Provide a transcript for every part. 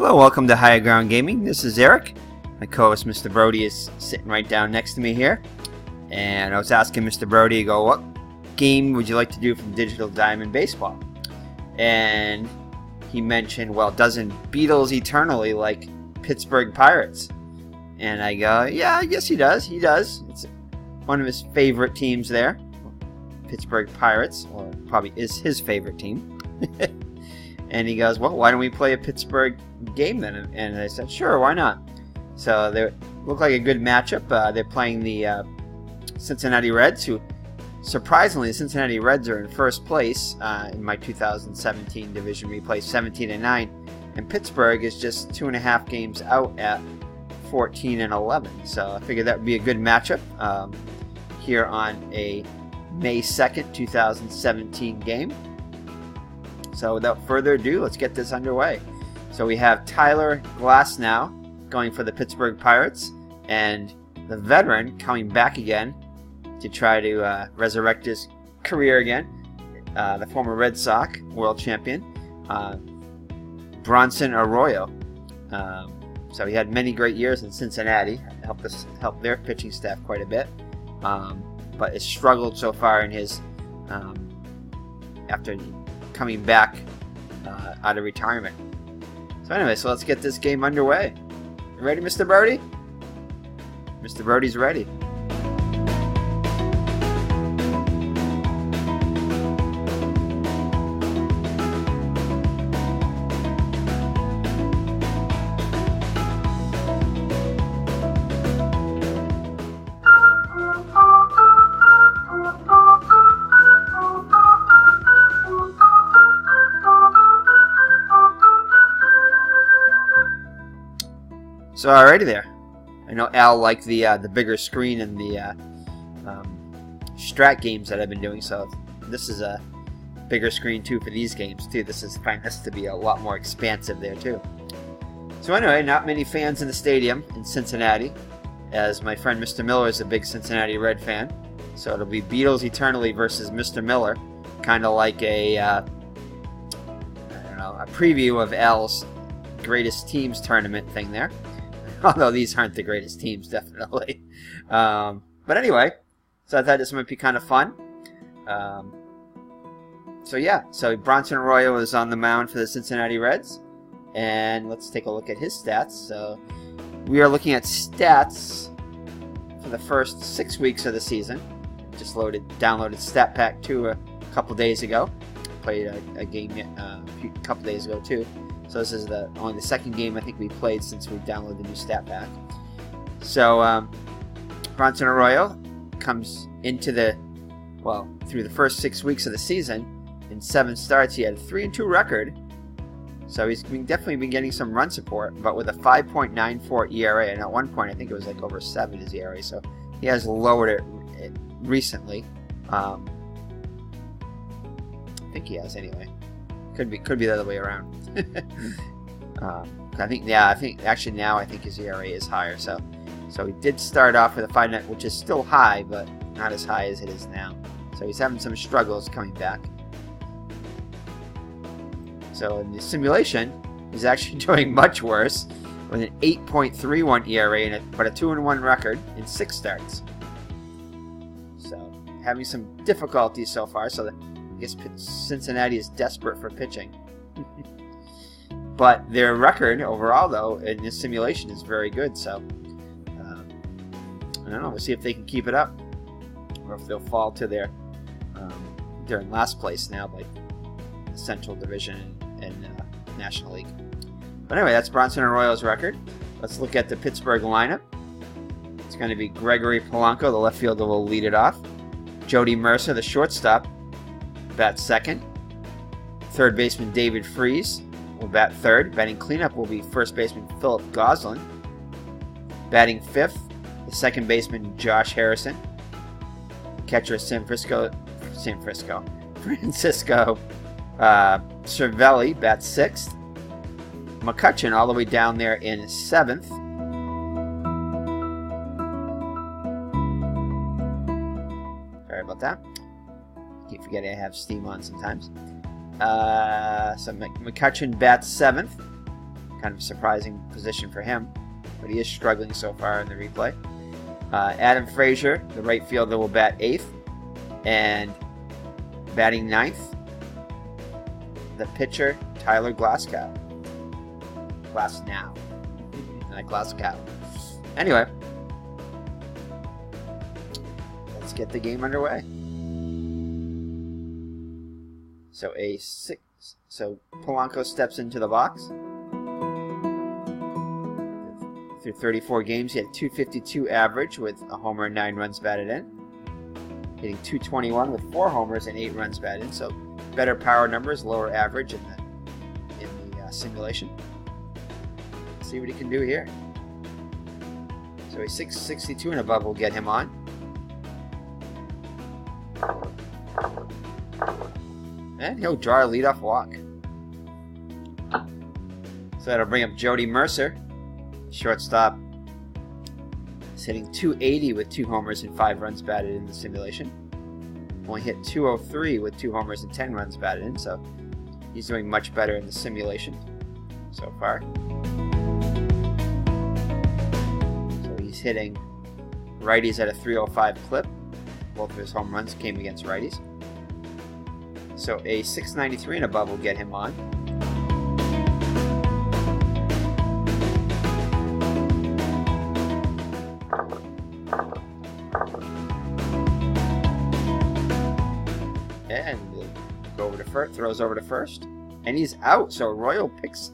Hello, welcome to Higher Ground Gaming. This is Eric. My co-host Mr. Brody is sitting right down next to me here. And I was asking Mr. Brody, what game would you like to do from Digital Diamond Baseball? And he mentioned, well, doesn't Beatles Eternally like Pittsburgh Pirates? And I go, yeah, I guess he does. He does. It's one of his favorite teams there. Pittsburgh Pirates, or probably is his favorite team. And he goes, well, why don't we play a Pittsburgh game then? And I said, sure, why not? So they look like a good matchup. They're playing the Cincinnati Reds, who, surprisingly, the Cincinnati Reds are in first place in my 2017 division. We play 17-9, and Pittsburgh is just 2.5 games out at 14-11. So I figured that would be a good matchup here on a May 2nd, 2017 game. So without further ado, let's get this underway. So we have Tyler Glasnow going for the Pittsburgh Pirates, and the veteran coming back again to try to resurrect his career again, the former Red Sox world champion, Bronson Arroyo. So he had many great years in Cincinnati, helped their pitching staff quite a bit, but has struggled so far in his after coming back out of retirement. So anyway, so let's get this game underway. You ready, Mr. Brody? Mr. Brody's ready. So alrighty there. I know Al liked the bigger screen and the strat games that I've been doing, so this is a bigger screen too for these games too. Find this to be a lot more expansive there too. So anyway, not many fans in the stadium in Cincinnati, as my friend Mr. Miller is a big Cincinnati Red fan. So it'll be Beatles Eternally versus Mr. Miller, kind of like a preview of Al's greatest teams tournament thing there. Although these aren't the greatest teams, definitely. But anyway, so I thought this might be kind of fun. So Bronson Arroyo is on the mound for the Cincinnati Reds. And let's take a look at his stats. So we are looking at stats for the first 6 weeks of the season. Just downloaded Stat Pack 2 a couple days ago. Played a game a couple days ago too. So this is only the second game I think we played since we downloaded the new stat pack. So Bronson Arroyo comes into through the first 6 weeks of the season. In 7 starts, he had a 3-2 record. So he's definitely been getting some run support, but with a 5.94 ERA. And at one point, I think it was like over 7 his ERA. So he has lowered it recently. I think he has anyway. Could be the other way around. I think his ERA is higher. So he did start off with a 5.9, which is still high, but not as high as it is now. So he's having some struggles coming back. So in the simulation, he's actually doing much worse with an 8.31 ERA but a 2-1 record in 6 starts. So having some difficulties so far. So I guess Cincinnati is desperate for pitching. But their record overall, though, in this simulation is very good. So I don't know. We'll see if they can keep it up, or if they'll fall to they're in last place now, like the Central Division and National League. But anyway, that's Bronson Arroyo's record. Let's look at the Pittsburgh lineup. It's going to be Gregory Polanco, the left fielder, will lead it off. Jody Mercer, the shortstop, bats second. Third baseman David Freese will bat third. Batting cleanup will be first baseman Philip Goslin. Batting fifth, the second baseman Josh Harrison. Catcher Francisco Cervelli bats sixth. McCUTCHEN all the way down there in seventh. Sorry about that. Keep forgetting I have Steam on sometimes. So McCUTCHEN bats seventh. Kind of a surprising position for him, but he is struggling so far in the replay. Adam Frazier, the right fielder, will bat 8th, and batting 9th, the pitcher Tyler Glasnow. Not Glasgow. Anyway, let's get the game underway. So Polanco steps into the box. Through 34 games, he had 252 average with a homer and 9 runs batted in. Hitting 221 with 4 homers and 8 runs batted in. So better power numbers, lower average in the simulation. Let's see what he can do here. So a 662 and above will get him on. And he'll draw a leadoff walk. So that'll bring up Jody Mercer. Shortstop is hitting 280 with 2 homers and 5 runs batted in the simulation. Only hit 203 with 2 homers and 10 runs batted in, so he's doing much better in the simulation so far. So he's hitting righties at a 305 clip. Both of his home runs came against righties. So a 693 and above will get him on. And go over to first, throws over to first, and he's out. So Arroyo picks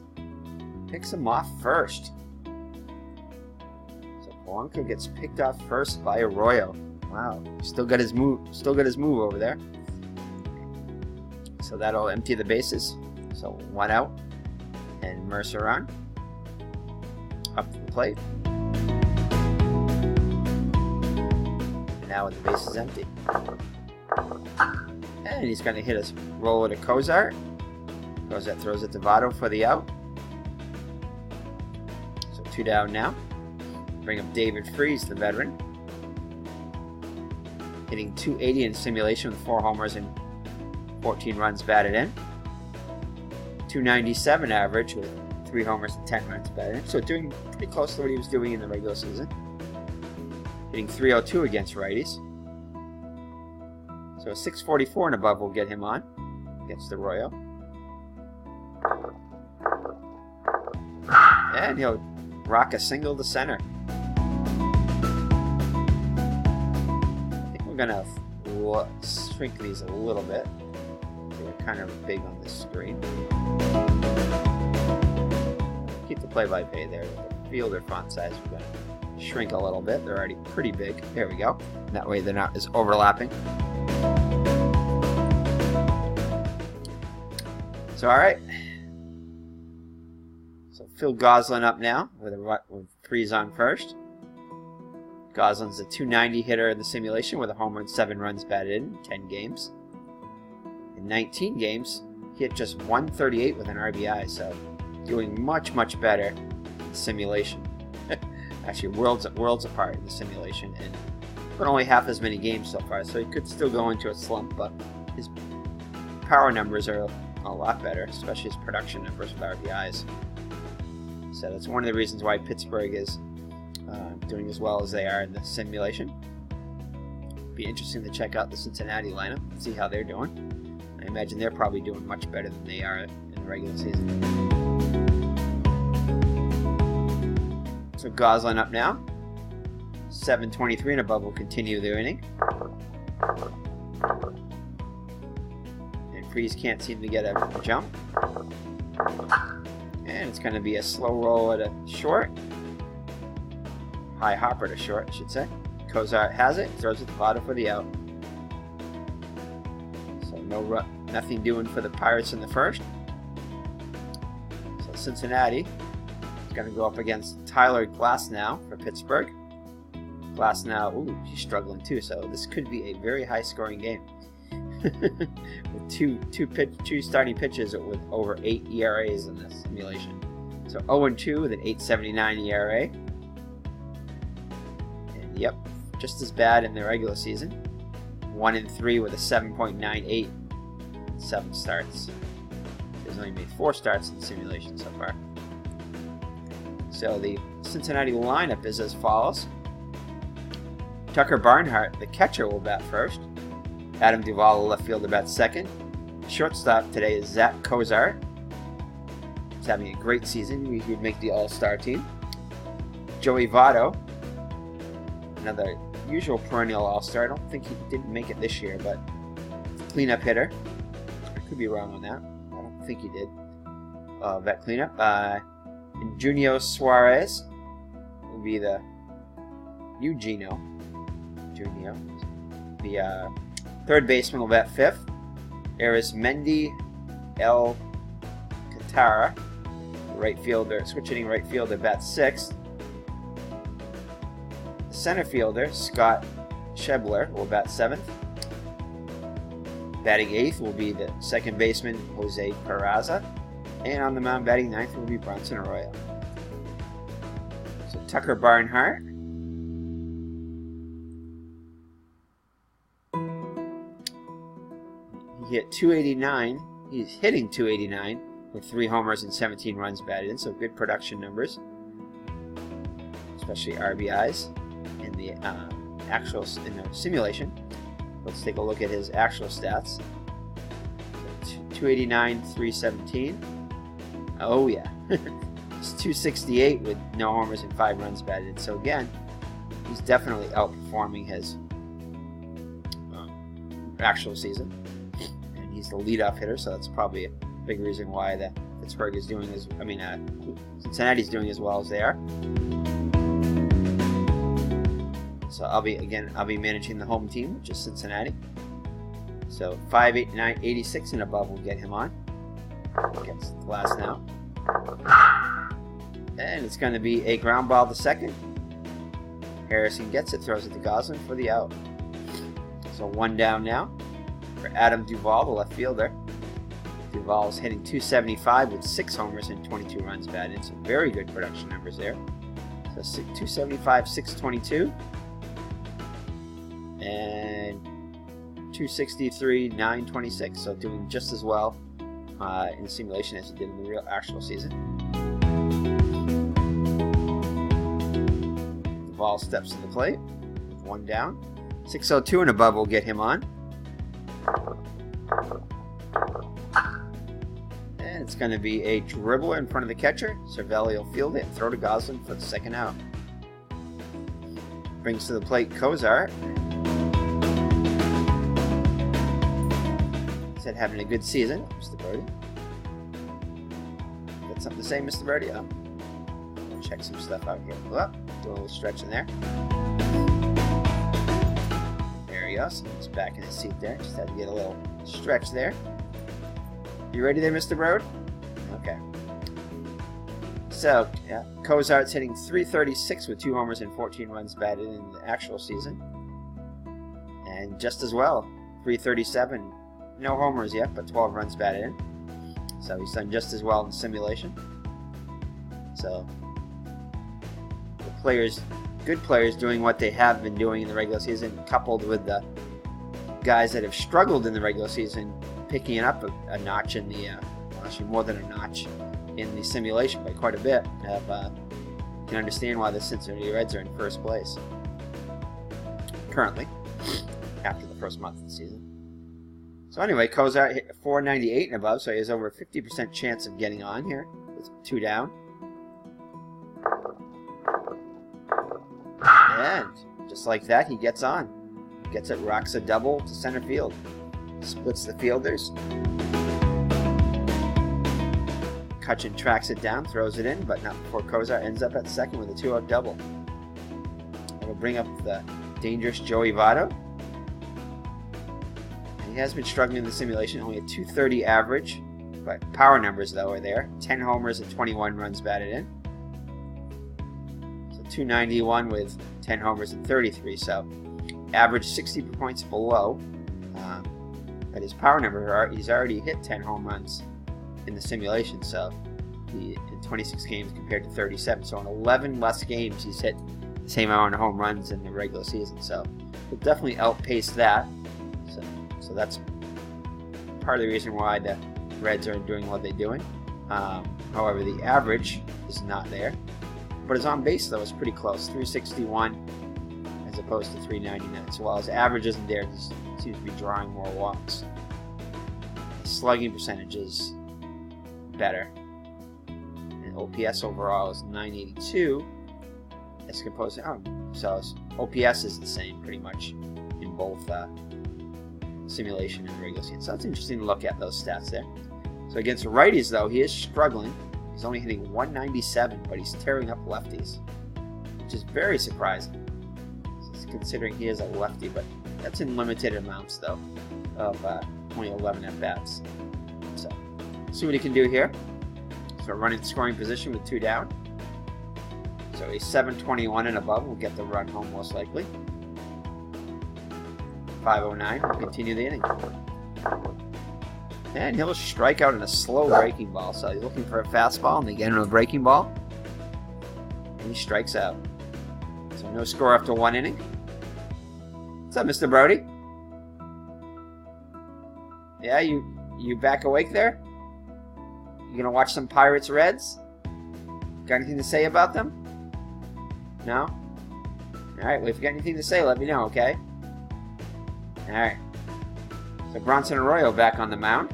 him off first. So Polanco gets picked off first by Arroyo. Wow, still got his move over there. So that'll empty the bases. So 1 out, and Mercer on up to the plate. And now with the bases empty. And he's going to hit a roller to Cozart. Cozart throws it to Votto for the out. So 2 down now. Bring up David Freese, the veteran. Hitting 280 in simulation with 4 homers and 14 runs batted in. 297 average with 3 homers and 10 runs batted in. So doing pretty close to what he was doing in the regular season. Hitting 302 against righties. So a 644 and above will get him on against Arroyo. And he'll rock a single to center. I think we're going to shrink these a little bit. They're kind of big on this screen. Keep the play-by-play there. The fielder font size we're going to shrink a little bit. They're already pretty big. There we go. That way they're not as overlapping. So, all right. So Phil Goslin up now with Freese on first. Goslin's a 290 hitter in the simulation with a homer and 7 runs batted in 10 games. In 19 games, he hit just 138 with an RBI, so doing much, much better in the simulation. Actually, worlds apart in the simulation, but only half as many games so far, so he could still go into a slump, but his power numbers are a lot better, especially his production numbers with RBIs. So that's one of the reasons why Pittsburgh is doing as well as they are in the simulation. Be interesting to check out the Cincinnati lineup, see how they're doing. I imagine they're probably doing much better than they are in the regular season. So Goslin up now. 723 and above will continue the inning. And Freese can't seem to get a jump. And it's going to be a slow roll at a short. High hopper to short, I should say. Cozart has it, throws it to Votto for the out. So nothing doing for the Pirates in the first. So Cincinnati is going to go up against Tyler Glasnow for Pittsburgh. Glasnow, ooh, he's struggling too, so this could be a very high-scoring game. With two starting pitches with over 8 ERAs in this simulation. So 0-2 with an 8.79 ERA. And yep, just as bad in the regular season. 1-3 with a 7.98. 7 starts. He's only made 4 starts in the simulation so far. So the Cincinnati lineup is as follows. Tucker Barnhart, the catcher, will bat first. Adam Duvall, the left fielder, bats second. Shortstop today is Zach Cozart. He's having a great season. He would make the All-Star team. Joey Votto, another usual perennial All-Star. I don't think he didn't make it this year, but cleanup hitter. I could be wrong on that. I don't think he did. Vet cleanup. And Junio Suarez will be the Junio, the third baseman, will bat fifth. Arismendi El Katara, right fielder, switch-hitting right fielder, bats sixth. Center fielder Scott Schebler will bat seventh. Batting eighth will be the second baseman Jose Peraza. And on the mound batting ninth will be Bronson Arroyo. So Tucker Barnhart. He hit 289. He's hitting 289 with 3 homers and 17 runs batted in. So good production numbers, especially RBIs in the in the simulation. Let's take a look at his actual stats. 289, 317. Oh yeah, it's 268 with no homers and 5 runs batted in. So again, he's definitely outperforming his actual season, and he's the leadoff hitter. So that's probably a big reason why the Pittsburgh is doing as Cincinnati's doing as well as they are. So I'll be managing the home team, which is Cincinnati. So 5'8", 86 and above will get him on against Glasnow. And it's going to be a ground ball to second. Harrison gets it, throws it to Goslin for the out. So 1 down now for Adam Duvall, the left fielder. Duvall's hitting 275 with 6 homers and 22 runs batted in. So very good production numbers there. So 275, 622. And 263, 926. So doing just as well in the simulation as he did in the real actual season. Duvall steps to the plate with 1 down. 602 and above will get him on. And it's going to be a dribbler in front of the catcher. Cervelli will field it and throw to Goslin for the second out. Brings to the plate Cozart. Said having a good season, Mr. Birdie. Got something to say, Mr. Birdie? Oh. Check some stuff out here. Oh, do a little stretch in there. There he goes. He's back in his seat there. Just had to get a little stretch there. You ready there, Mr. Broad? Okay. So, Cozart's hitting 336 with 2 homers and 14 runs batted in the actual season. And just as well, 337. No homers yet, but 12 runs batted in. So he's done just as well in the simulation. So the players, good players, doing what they have been doing in the regular season, coupled with the guys that have struggled in the regular season, picking it up a notch in the, actually more than a notch in the simulation by quite a bit. You can understand why the Cincinnati Reds are in first place currently after the first month of the season. So anyway, Cozart hit 498 and above, so he has over a 50% chance of getting on here with 2 down. And just like that, he gets on. Gets it, rocks a double to center field. Splits the fielders. McCUTCHEN tracks it down, throws it in, but not before Cozart ends up at second with a 2-out double. It'll bring up the dangerous Joey Votto. He has been struggling in the simulation, only a 230 average, but power numbers though are there. 10 homers and 21 runs batted in. So 291 with 10 homers and 33, so average 60 points below. But his power number, he's already hit 10 home runs in the simulation, so in 26 games compared to 37. So in 11 less games, he's hit the same amount of home runs in the regular season. So he'll definitely outpace that. So that's part of the reason why the Reds are doing what they're doing. However, the average is not there. but his on base though is pretty close, 361 as opposed to 399. So while his average isn't there, he seems to be drawing more walks. His slugging percentage is better, and OPS overall is 982 as opposed to so his OPS is the same pretty much in both simulation and regular season. So that's interesting to look at those stats there. So against righties though, he is struggling. He's only hitting 197, but he's tearing up lefties, which is very surprising considering he is a lefty, but that's in limited amounts though of only 11 at bats. So see what he can do here. So running scoring position with 2 down. So a 721 and above will get the run home most likely. 509 will continue the inning. And he'll strike out in a slow breaking ball. So he's looking for a fastball, and they get him a breaking ball. And he strikes out. So no score after 1 inning. What's up, Mr. Brody? Yeah, you back awake there? You gonna watch some Pirates Reds? Got anything to say about them? No? Alright, well if you got anything to say, let me know, okay? Alright. So Bronson Arroyo back on the mound.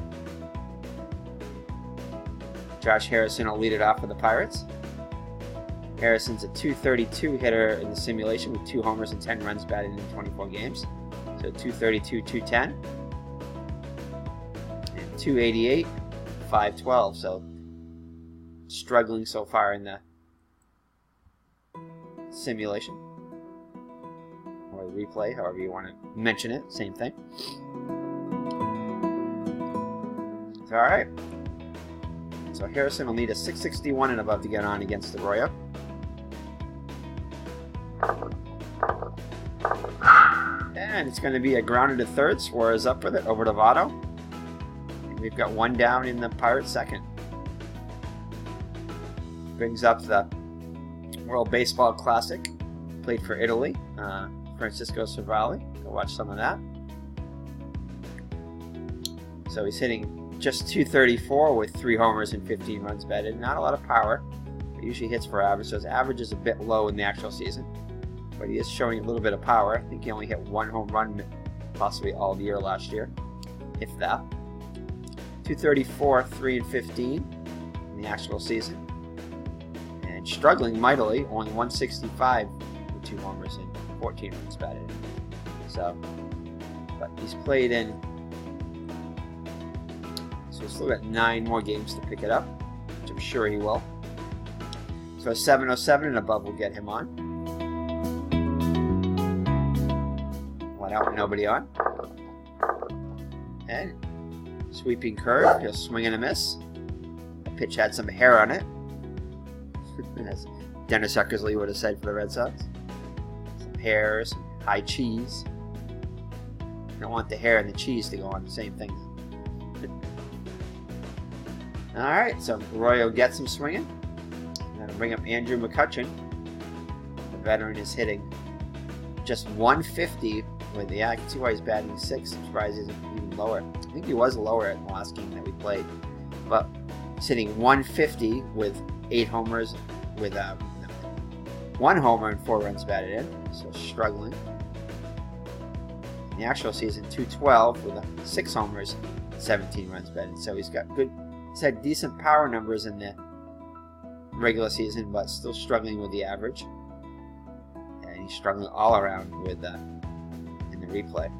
Josh Harrison will lead it off for the Pirates. Harrison's a .232 hitter in the simulation with 2 homers and 10 runs batted in 24 games. So .232, .210. And .288, .512. So struggling so far in the simulation. Or replay, however you want to mention it. Same thing. Alright. So Harrison will need a 661 and above to get on against Arroyo. And it's going to be a grounded to third. Suarez up with it over to Votto. And we've got 1 down in the Pirates second. Brings up the World Baseball Classic. Played for Italy. Francisco Cervalli. Go watch some of that. So he's hitting just .234 with 3 homers and 15 runs batted. Not a lot of power. But usually hits for average. So his average is a bit low in the actual season. But he is showing a little bit of power. I think he only hit 1 home run possibly all year last year, if that. .234, 3 and 15 in the actual season. And struggling mightily, only 165 with 2 homers and 14 runs batted. So, but he's played in, so he's still got 9 more games to pick it up, which I'm sure he will. So a 707 and above will get him on. Out, nobody on. And sweeping curve, he'll swing and a miss. The pitch had some hair on it, as Dennis Eckersley would have said for the Red Sox. Some hair, some high cheese. You don't want the hair and the cheese to go on the same thing. Alright, so Arroyo gets him swinging. That'll bring up Andrew McCutchen. The veteran is hitting just 150. Yeah, I can see why he's batting 6. I'm surprised he's even lower. I think he was lower at the last game that we played. But he's hitting 150 with 8 homers, with 1 homer and 4 runs batted in. So struggling. In the actual season, 212 with 6 homers, 17 runs batted. So he's got good. He's had decent power numbers in the regular season, but still struggling with the average. And he's struggling all around with replay.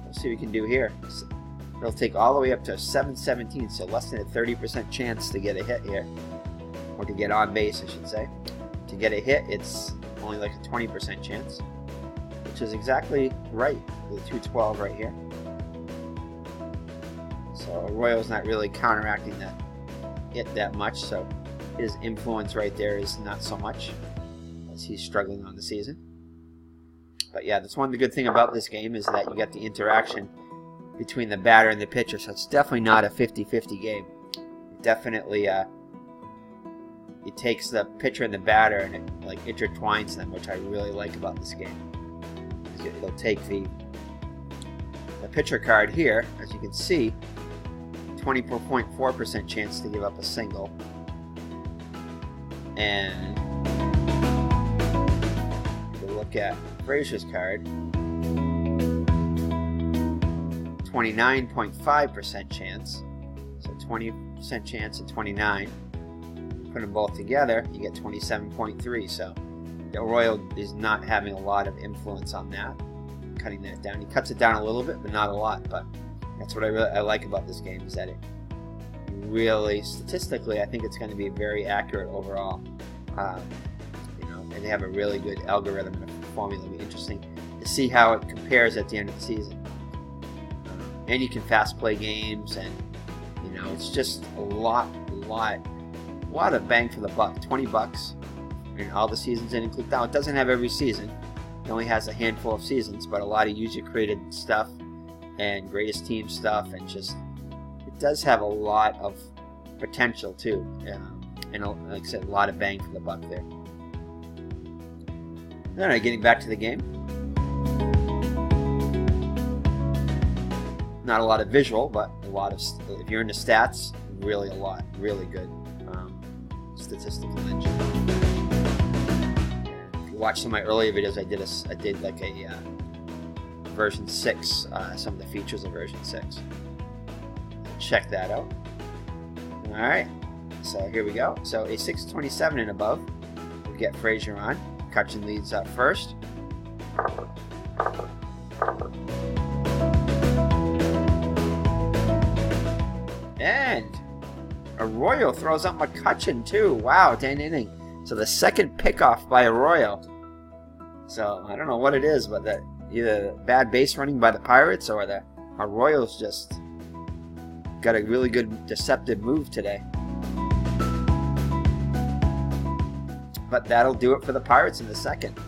We'll see what we can do here. It'll take all the way up to 717, so less than a 30% chance to get a hit here, or to get on base, I should say. To get a hit, it's only like a 20% chance, which is exactly right with 212 right here. So Arroyo's not really counteracting that hit that much, so his influence right there is not so much, as he's struggling on the season. But yeah, that's one of the good thing about this game is that you get the interaction between the batter and the pitcher. So it's definitely not a 50-50 game. It definitely it takes the pitcher and the batter and it like intertwines them, which I really like about this game. It'll take the pitcher card here, as you can see, 24.4% chance to give up a single, and at Frazier's card. 29.5% chance. So 20% chance at 29. Put them both together, you get 27.3. So Arroyo is not having a lot of influence on that. Cutting that down. He cuts it down a little bit, but not a lot. But that's what I like about this game, is that it really, statistically, I think it's going to be very accurate overall. And they have a really good algorithm and a formula. It'll be interesting to see how it compares at the end of the season. And you can fast play games, and it's just a lot of bang for the buck. $20 in all the seasons it includes. Now, it doesn't have every season. It only has a handful of seasons, but a lot of user-created stuff and greatest team stuff, and just it does have a lot of potential too. And like I said, a lot of bang for the buck there. All right, getting back to the game. Not a lot of visual, but a lot of, if you're into stats, really a lot, really good statistical engine. If you watch some of my earlier videos, I did like a version 6, some of the features of version 6. Check that out. All right, so here we go. So a 627 and above, we get Frazier on. McCutchen leads up first. And Arroyo throws up McCutchen too. Wow, 10th inning. So the second pickoff by Arroyo. So I don't know what it is, but that either bad base running by the Pirates or the Arroyo's just got a really good deceptive move today. But that'll do it for the Pirates in the second.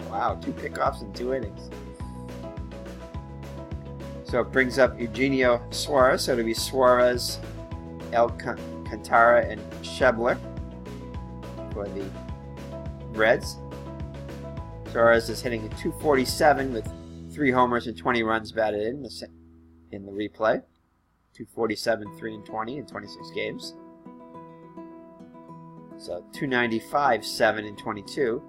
Wow, 2 pickoffs in 2 innings. So it brings up Eugenio Suarez. So it'll be Suarez, Alcantara, and Schebler for the Reds. Suarez is hitting a .247 with 3 homers and 20 runs batted in the replay. .247, 3 and 20 in 26 games. So .295, 7 and 22.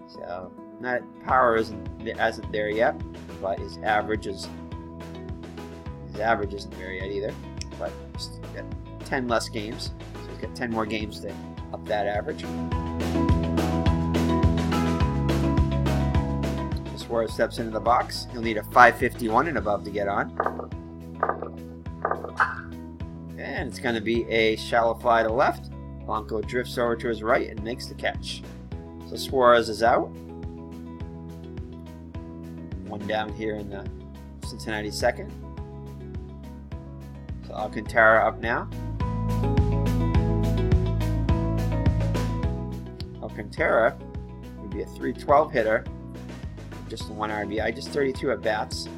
So not power isn't there yet, but his average isn't there yet either. But he's got 10 less games, so he's got 10 more games to up that average. Suarez steps into the box. He'll need a .551 and above to get on. And it's going to be a shallow fly to left. Blanco drifts over to his right and makes the catch. So Suarez is out. One down here in the Cincinnati second. So Alcantara up now. Alcantara would be a .312 hitter. Just 1 RBI, just 32 at bats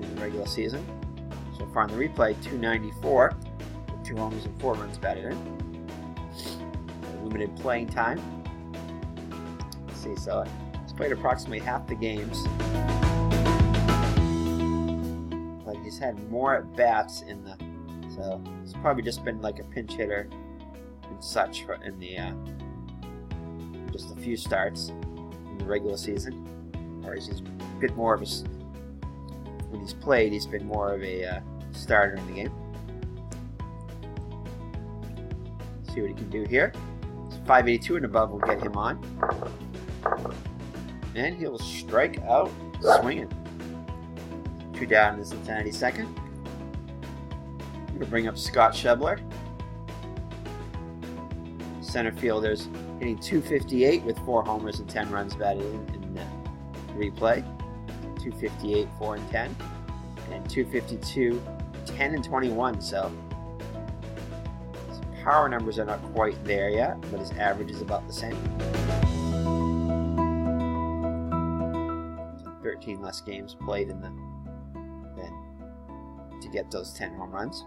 in the regular season. So far in the replay, .294 with 2 homers and 4 runs batted in. Limited playing time. Let's see, so he's played approximately half the games, but he's had more at bats in the. So he's probably just been like a pinch hitter and such in the just a few starts in the regular season, or he's a bit more of a. When he's played, he's been more of a starter in the game. See what he can do here. 582 and above will get him on. And he'll strike out swinging. 2 down in the Cincinnati second. I'm going to bring up Scott Schebler. Center fielders hitting .258 with 4 homers and 10 runs batted in the replay. .258, 4 and 10. And .252, 10 and 21. So power numbers are not quite there yet, but his average is about the same. 13 less games played in to get those 10 home runs.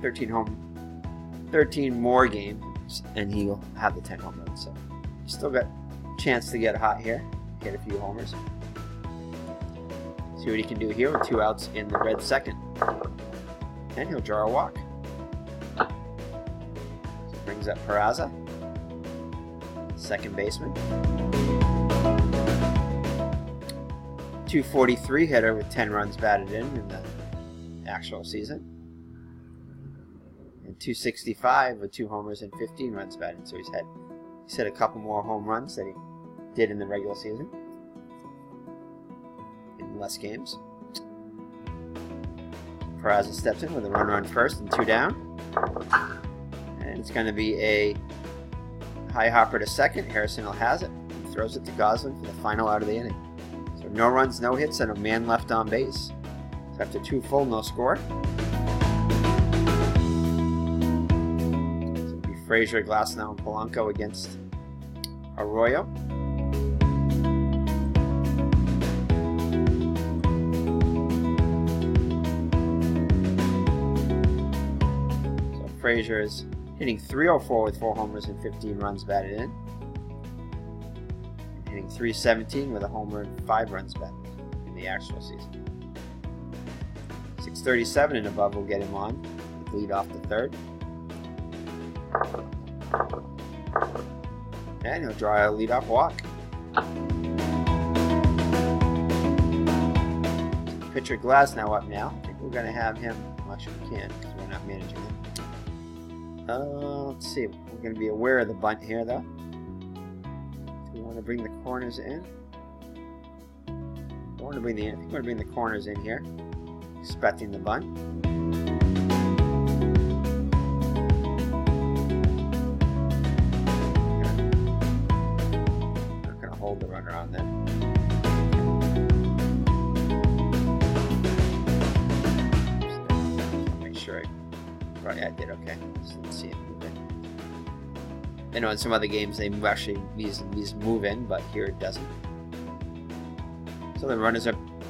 13 more games, and he'll have the 10 home runs. So he's still got a chance to get hot here, hit a few homers. See what he can do here with 2 outs in the Reds second, and he'll draw a walk. Brings up Peraza. second baseman. 243 hitter with 10 runs batted in the actual season. And 265 with 2 homers and 15 runs batted in. So he's hit a couple more home runs than he did in the regular season in less games. Peraza steps in with a runner on first and 2 down. And it's going to be a high hopper to second. Harrison will has it. He throws it to Goslin for the final out of the inning. So no runs, no hits, and a man left on base. So after 2 full, no score. So it'll be Frazier, Glasnow, and Polanco against Arroyo. So Frazier is hitting .304 with 4 homers and 15 runs batted in. And hitting .317 with a homer and 5 runs batted in the actual season. 637 and above will get him on. Lead off the third. And he'll draw a leadoff walk. Pitcher Glasnow up now. I think we're going to have him. Well, actually, we can't because we're not managing him. Let's see. We're going to be aware of the bunt here, though. Do we want to bring the corners in? I think we're going to bring the corners in here. Expecting the bunt. Not going to hold the runner on there. Just make sure yeah, I did okay. Just didn't see it move in. I know in some other games they actually these move in, but here it doesn't. So the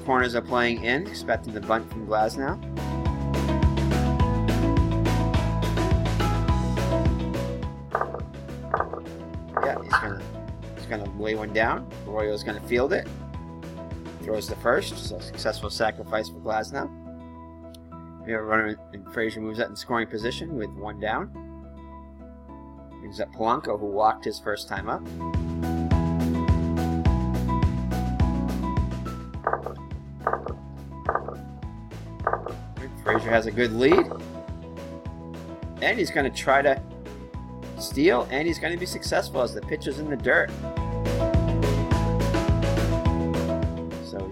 corners are playing in, expecting the bunt from Glasnow. Yeah, he's gonna lay one down. Arroyo's gonna field it. Throws to first, so successful sacrifice for Glasnow. We have a runner, and Frazier moves up in scoring position with 1 down. Brings up Polanco, who walked his first time up. Frazier has a good lead. And he's going to try to steal, and he's going to be successful as the pitch is in the dirt. So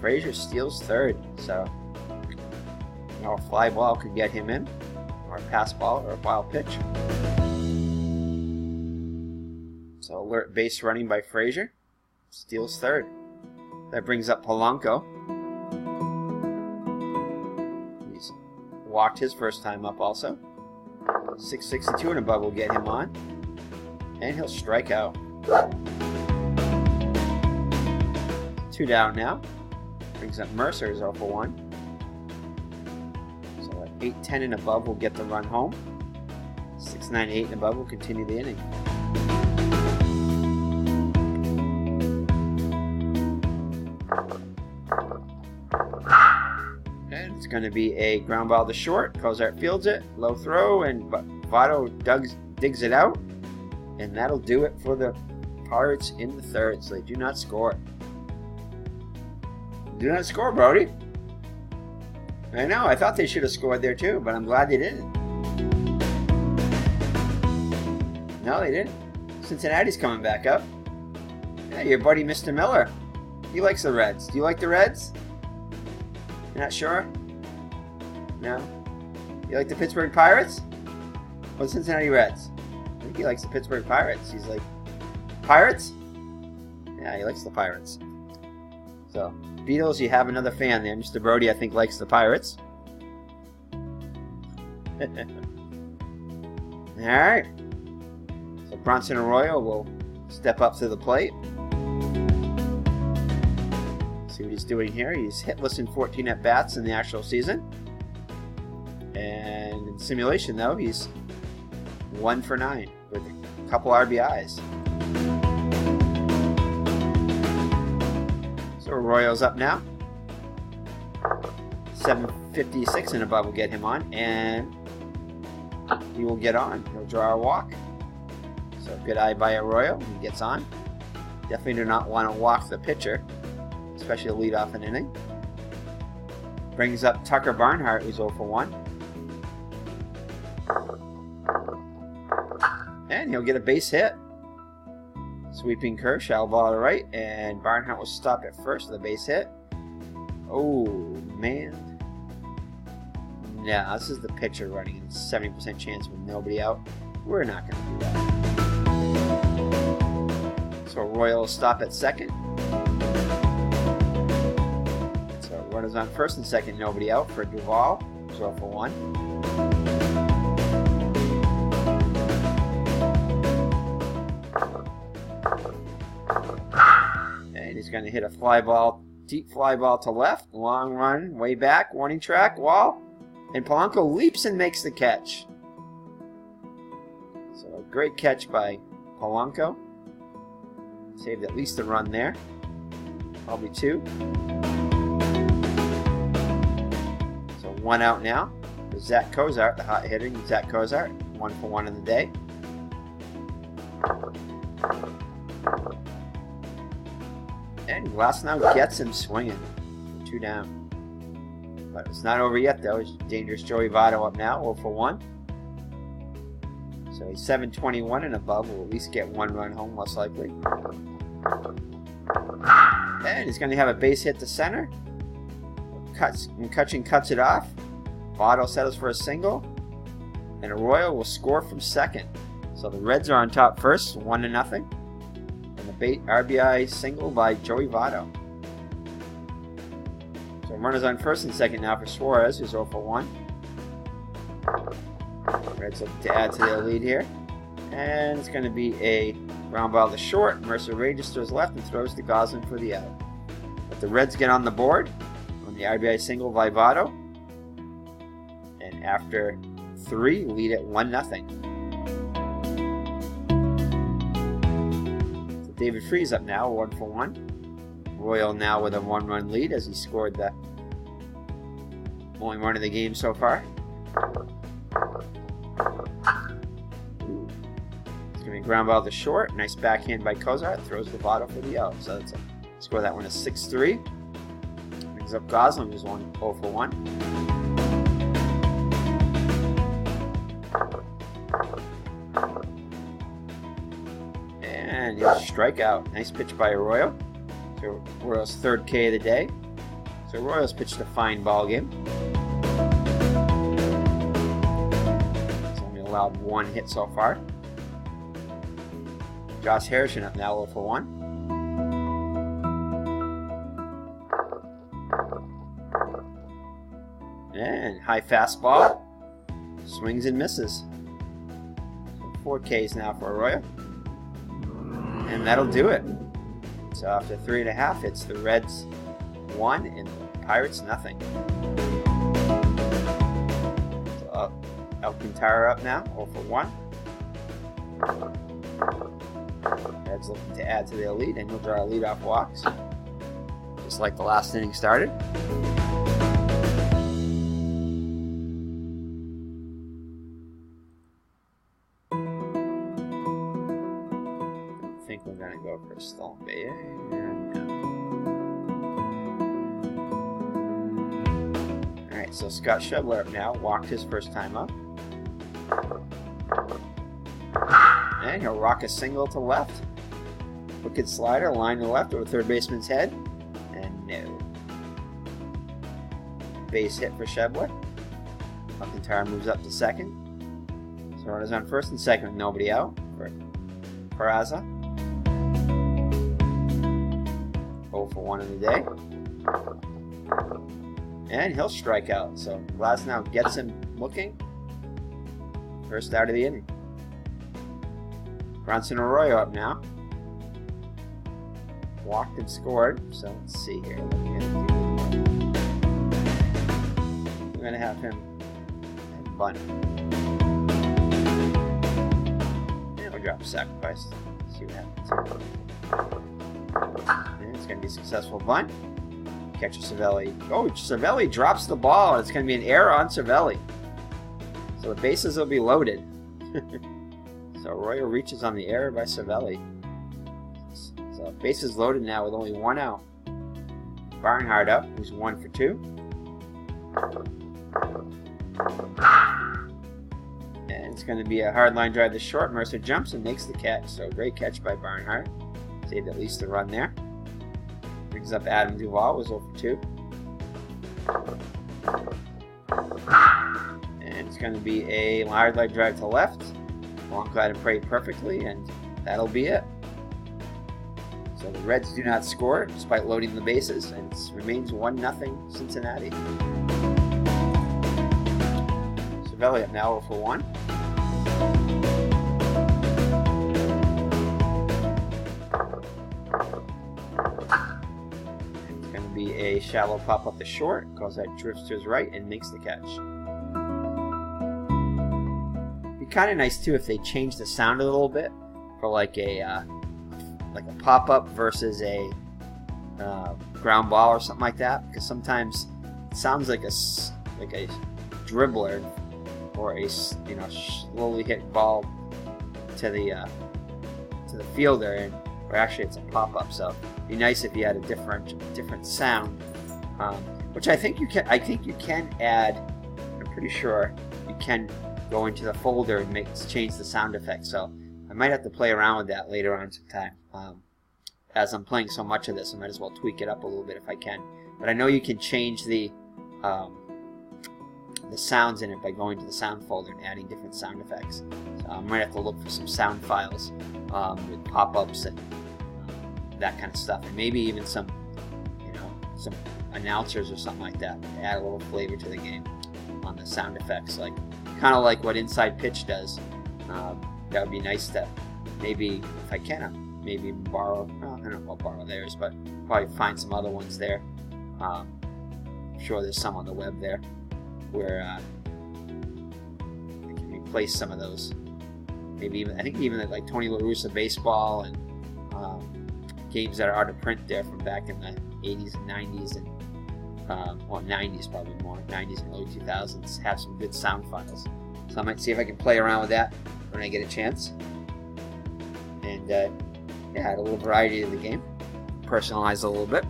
Frazier steals third. So a fly ball could get him in, or a pass ball, or a wild pitch. So alert base running by Frazier. Steals third. That brings up Polanco. He's walked his first time up also. 662 and above will get him on. And he'll strike out. 2 down now. Brings up Mercer, 0 for 1. 8-10 and above will get the run home. 6-9-8 and above will continue the inning. And it's going to be a ground ball to short. Cozart fields it, low throw, and Votto digs it out. And that'll do it for the Pirates in the third, so they do not score. Do not score, Brody. I know, I thought they should have scored there too, but I'm glad they didn't. No, they didn't. Cincinnati's coming back up. Yeah, your buddy Mr. Miller. He likes the Reds. Do you like the Reds? You're not sure? No? You like the Pittsburgh Pirates? Or the Cincinnati Reds? I think he likes the Pittsburgh Pirates. He's like, Pirates? Yeah, he likes the Pirates. So, Beatles, you have another fan there. Mr. Brody, I think, likes the Pirates. Alright. So Bronson Arroyo will step up to the plate. See what he's doing here. He's hitless in 14 at-bats in the actual season. And in simulation, though, he's 1 for 9 with a couple RBIs. So Arroyo's up now. 756 and above will get him on, and he will get on. He'll draw a walk. So good eye by Arroyo. He gets on. Definitely do not want to walk the pitcher, especially to lead off an inning. Brings up Tucker Barnhart, who's 0 for 1. And he'll get a base hit. Sweeping curve, shallow ball to right, and Barnhart will stop at first with a base hit. Oh, man. Yeah, this is the pitcher running. It's 70% chance with nobody out. We're not going to do that. So Arroyo will stop at second. So runners on first and second, nobody out for Duvall. 0 for 1. And he's going to hit a fly ball, deep fly ball to left. Long run, way back, warning track, wall. And Polanco leaps and makes the catch. So a great catch by Polanco. Saved at least a run there. Probably 2. So 1 out now for Zach Cozart, the hot hitter. Zach Cozart, 1 for 1 in the day. And Glasnow gets him swinging. 2 down. But it's not over yet, though. It's dangerous Joey Votto up now, 0 for 1. So he's 721 and above. Will at least get 1 run home, most likely. And he's going to have a base hit to center. McCUTCHEN cuts it off. Votto settles for a single. And Arroyo will score from second. So the Reds are on top first, 1-0. And the RBI single by Joey Votto. So runners on first and second now for Suarez, who's 0 for 1. Reds look to add to their lead here. And it's going to be a ground ball to short. Mercer registers left and throws to Gosling for the out. But the Reds get on the board on the RBI single by Votto. And after 3, lead at 1-0. So David Freese up now, 1 for 1. Royal now with a 1-run lead as he scored the only run of the game so far. It's going to be a ground ball to short. Nice backhand by Cozart. Throws the Votto for the out. So that's a score that one is 6-3. Brings up Gosling, who's 0 for 1. And he'll strike out. Nice pitch by Arroyo. So Arroyo's 3rd K of the day. So Arroyo's pitched a fine ball game. He's only allowed 1 hit so far. Josh Harrison up now, 0 for 1. And high fastball. Swings and misses. So 4 Ks now for Arroyo. And that'll do it. So after 3.5, it's the Reds 1 and the Pirates 0. So Alcantara up now, 0 for 1. Reds looking to add to their lead, and he'll draw leadoff walks, just like the last inning started. I think we're going to go for a stolen base. Alright, so Scott Schebler up now, walked his first time up. And he'll rock a single to left. Wicked slider, line to left over third baseman's head. And no. Base hit for Schebler. Alcantara moves up to second. So runners on first and second with nobody out for Peraza. 0 for 1 in the day. And he'll strike out. So Glasnow gets him looking. First out of the inning. Bronson Arroyo up now. Walked and scored. So let's see here. We're going to have him bunt. And we'll drop sacrifice. See what happens. And it's going to be a successful bunt. Catcher Cervelli. Oh, Cervelli drops the ball. It's going to be an error on Cervelli. So the bases will be loaded. So So Arroyo reaches on the error by Cervelli. So bases loaded now with only 1 out. Barnhart up, who's 1 for 2. And it's going to be a hard line drive to short. Mercer jumps and makes the catch. So great catch by Barnhart. Saved at least a run there. Brings up Adam Duvall, was 0 for 2. And it's going to be a hard line drive to left. Long glide and pray perfectly, and that'll be it. So the Reds do not score despite loading the bases, and it remains 1-0 Cincinnati. Cervelli up now 0 for 1. It's going to be a shallow pop up the short, because that drifts to his right and makes the catch. Kind of nice too if they change the sound a little bit for like a pop-up versus a ground ball or something like that, because sometimes it sounds like a dribbler or a slowly hit ball to the fielder, and or actually it's a pop-up. So it'd be nice if you had a different sound, which I think you can add. I'm pretty sure you can go into the folder and change the sound effect. So I might have to play around with that later on sometime. As I'm playing so much of this, I might as well tweak it up a little bit if I can. But I know you can change the sounds in it by going to the sound folder and adding different sound effects. So I might have to look for some sound files with pop-ups and that kind of stuff, and maybe even some announcers or something like that to add a little flavor to the game on the sound effects, kind of like what Inside Pitch does. That would be nice to maybe, if I can, maybe borrow. I don't know about borrow theirs, but probably find some other ones there. I'm sure there's some on the web there where I can replace some of those. Maybe even, I think even like Tony La Russa baseball and games that are out of print there from back in the 80s and 90s and 90s probably more, 90s and early 2000s have some good sound files. So I might see if I can play around with that when I get a chance. And add a little variety to the game, personalize a little bit.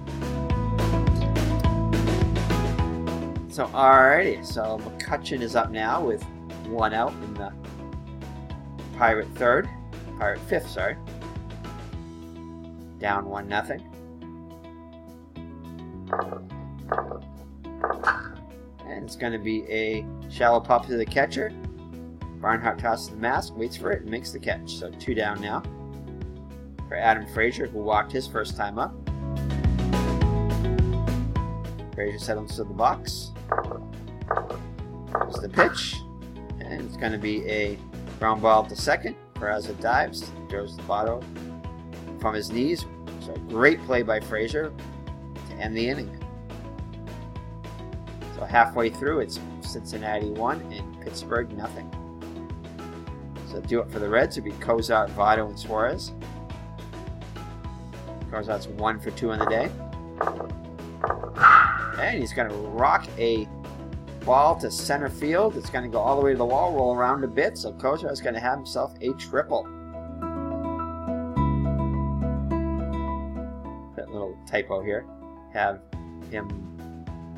So alrighty, so McCUTCHEN is up now with 1 out in the Pirate fifth, sorry. Down 1-0. And it's going to be a shallow pop to the catcher. Barnhart tosses the mask, waits for it, and makes the catch. So 2 down now for Adam Frazier, who walked his first time up. Frazier settles to the box. Here's the pitch. And it's going to be a ground ball to second. Peraza dives, throws the Votto from his knees. So great play by Frazier to end the inning. So halfway through, it's Cincinnati 1 and Pittsburgh 0. So do it for the Reds. It'd be Cozart, Votto, and Suarez. Cozart's 1 for 2 on the day. And he's going to rock a ball to center field. It's going to go all the way to the wall, roll around a bit. So Cozart's going to have himself a triple. That little typo here. Have him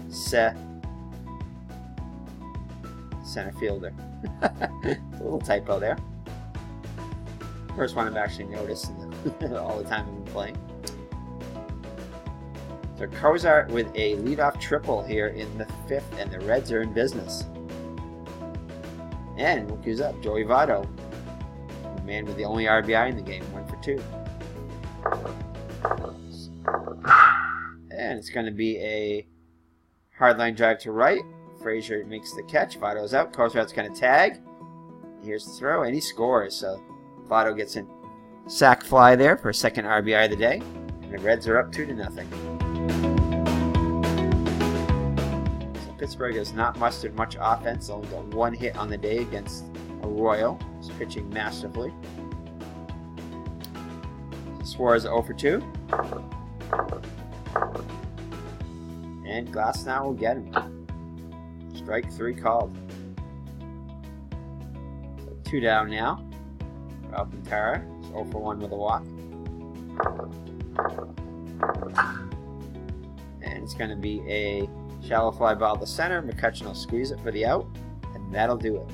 center fielder. A little typo there. First one I've actually noticed all the time I've been playing. So Cozart with a leadoff triple here in the 5th, and the Reds are in business. And look who's up, Joey Votto, the man with the only RBI in the game, 1 for 2. And it's going to be a hard line drive to right. Frazier makes the catch. Votto's out. Cozart's going to tag. Here's the throw, and he scores. So Votto gets a sac fly there for a second RBI of the day. And the Reds are up 2-0. So Pittsburgh has not mustered much offense. Only got 1 hit on the day against Arroyo. He's pitching masterfully. Suarez 0 for 2. And Glasnow will get him. Strike 3 called. So 2 down now Alcantara is 0 for 1 with a walk. And it's going to be a shallow fly ball to center. McCUTCHEN will squeeze it for the out, and that'll do it.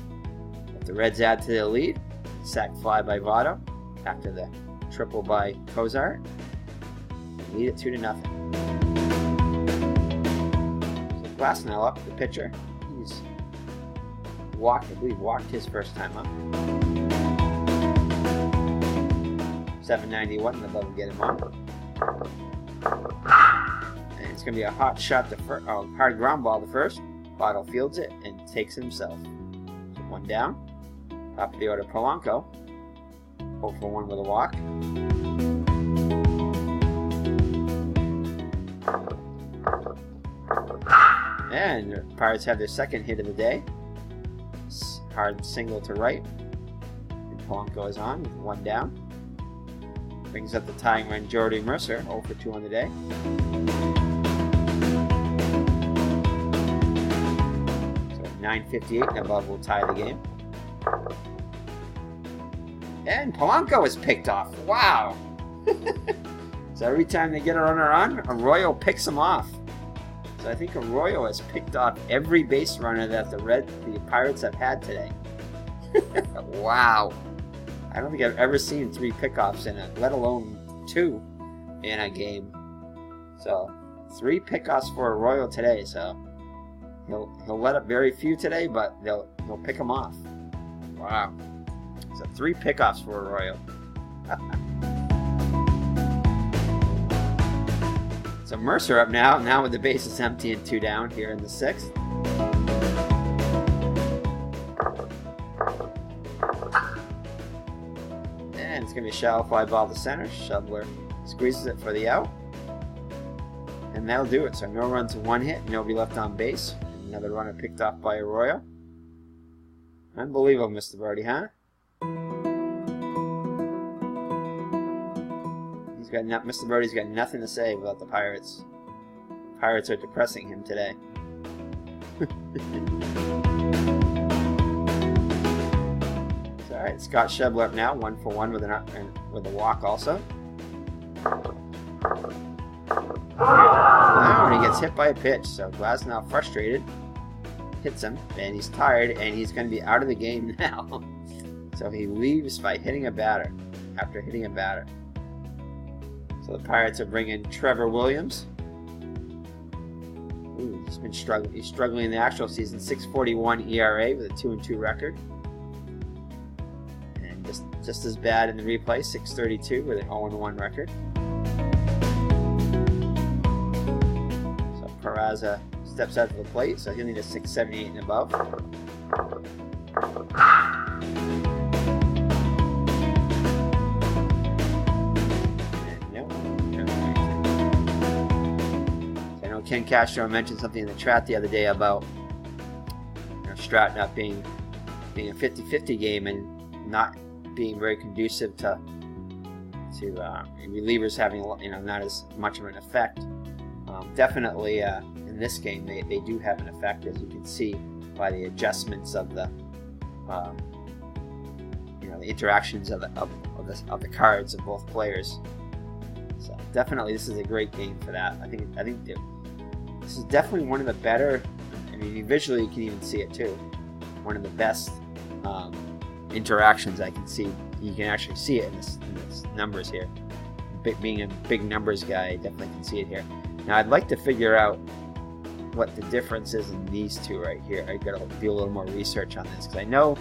But the Reds add to their lead. Sac fly by Votto after the triple by Cozart. Lead it 2-0. So Glasnow up, the pitcher. He's walked, I believe, walked his first time up. 791 above and get him on. And it's going to be a hot shot to first, hard ground ball to first. Votto fields it and takes it himself. So 1 down. Top of the order, Polanco. 0 for 1 with a walk. And the Pirates have their second hit of the day. Hard single to right. And Polanco is on with 1 down. Brings up the tying run, Jordy Mercer, 0 for 2 on the day. So 9:58 and above will tie the game. And Polanco is picked off. Wow! So every time they get a runner on, Arroyo picks him off. So I think Arroyo has picked off every base runner that the Pirates have had today. Wow! I don't think I've ever seen 3 pickoffs in it, let alone 2 in a game. So 3 pickoffs for Arroyo today. So he'll let up very few today, but they'll pick him off. Wow! So 3 pickoffs for Arroyo. So Mercer up now with the bases empty and 2 down here in the 6th. And it's going to be a shallow fly ball to center. Shubler squeezes it for the out. And that'll do it. So no runs, 1 hit, nobody left on base. Another runner picked off by Arroyo. Unbelievable, Mr. Brody, huh? Mr. Brody's got nothing to say about the Pirates. Pirates are depressing him today. All right, Scott Shubler up now, 1 for 1 with a walk also. Now he gets hit by a pitch, so Glasnow frustrated, hits him, and he's tired, and he's going to be out of the game now. So he leaves by hitting a batter. After hitting a batter. So the Pirates are bringing Trevor Williams. Ooh, he's been struggling. He's struggling in the actual season. 6.41 ERA with a 2-2 record. And just as bad in the replay. 6.32 with an 0-1 record. So Peraza steps out to the plate. So he'll need a 6.78 and above. Ken Castro mentioned something in the chat the other day about Stratton not being a 50-50 game and not being very conducive to relievers having not as much of an effect. Definitely in this game they do have an effect, as you can see by the adjustments of the the interactions of the cards of both players. So definitely this is a great game for that. I think this is definitely one of the better, visually you can even see it too, one of the best interactions I can see. You can actually see it in this numbers here. Being a big numbers guy, I definitely can see it here. Now I'd like to figure out what the difference is in these two right here. I gotta do a little more research on this, because I know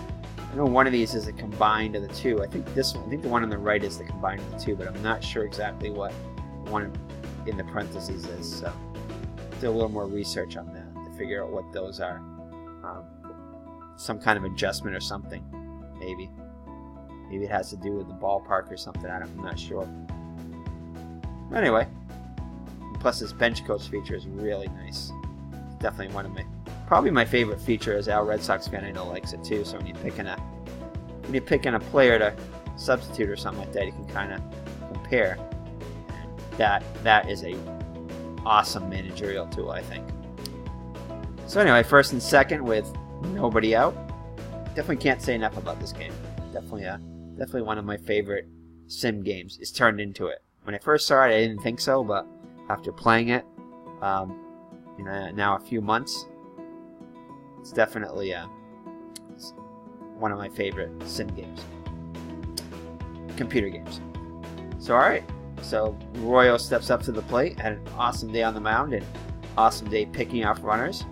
one of these is a combined of the two. I think the one on the right is the combined of the two, but I'm not sure exactly what the one in the parentheses is. So do a little more research on that to figure out what those are. Some kind of adjustment or something, maybe it has to do with the ballpark or something. I'm not sure. Anyway, plus this bench coach feature is really nice. It's definitely probably my favorite feature. As Al Red Sox fan, I know likes it too. So when you're picking a player to substitute or something like that, you can kind of compare. That is a awesome managerial tool, I think. So anyway, first and second with nobody out. Definitely can't say enough about this game. Definitely Definitely one of my favorite sim games. It's turned into it. When I first saw it, I didn't think so, but after playing it, now a few months, it's definitely it's one of my favorite sim games. Computer games. So alright, so Arroyo steps up to the plate, had an awesome day on the mound and awesome day picking off runners.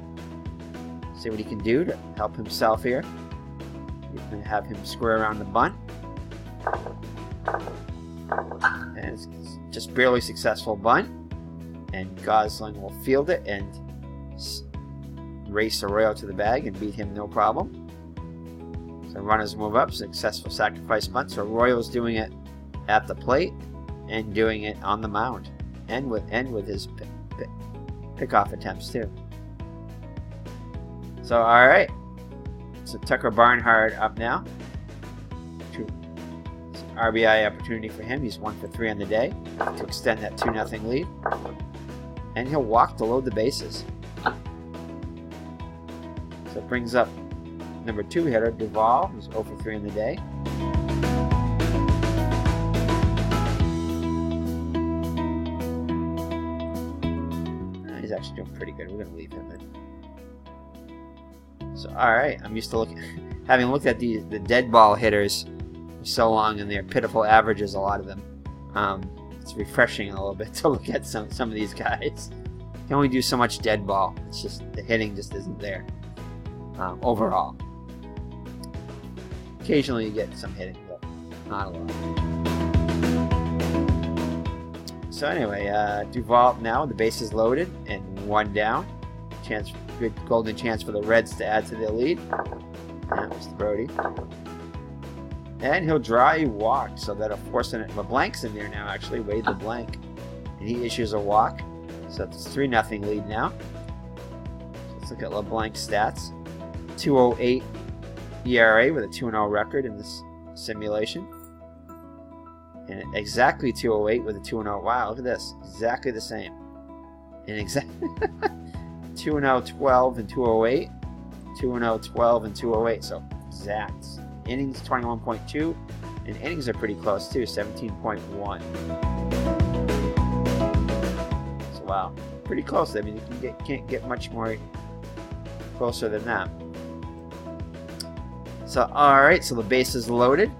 See what he can do to help himself here. He's going to have him square around the bunt. And it's just barely successful bunt. And Gosling will field it and race Arroyo to the bag and beat him no problem. So runners move up, successful sacrifice bunt. So Arroyo's doing it at the plate and doing it on the mound, and with his pickoff attempts too. So all right, so Tucker Barnhart up now. RBI opportunity for him. He's 1 for 3 on the day to extend that 2-0 lead, and he'll walk to load the bases. So it brings up number 2 hitter Duvall, who's 0 for 3 on the day. He's actually doing pretty good. We're going to leave him in. So, alright, I'm used to having looked at the dead ball hitters for so long, and their pitiful averages, a lot of them. It's refreshing a little bit to look at some of these guys. You can only do so much dead ball. It's just, the hitting just isn't there overall. Occasionally you get some hitting, but not a lot. So anyway, Duvall now, the base is loaded and 1 down. Good golden chance for the Reds to add to their lead. Yeah, Mr. Brody. And he'll draw a walk, so that'll force a blank's in there now, actually. Wade the blank. And he issues a walk. So it's 3-0 lead now. So let's look at LeBlanc's stats. 2.08 ERA with a 2-0 record in this simulation. And exactly 2.08 with a 2-0. Wow, look at this. Exactly the same. And exactly 2-0, 12, and 2.08. 2-0, 12, and 2.08. So exact. Innings 21.2, and innings are pretty close too, 17.1. So wow, pretty close. I mean, you can't get much more closer than that. So all right, so the base is loaded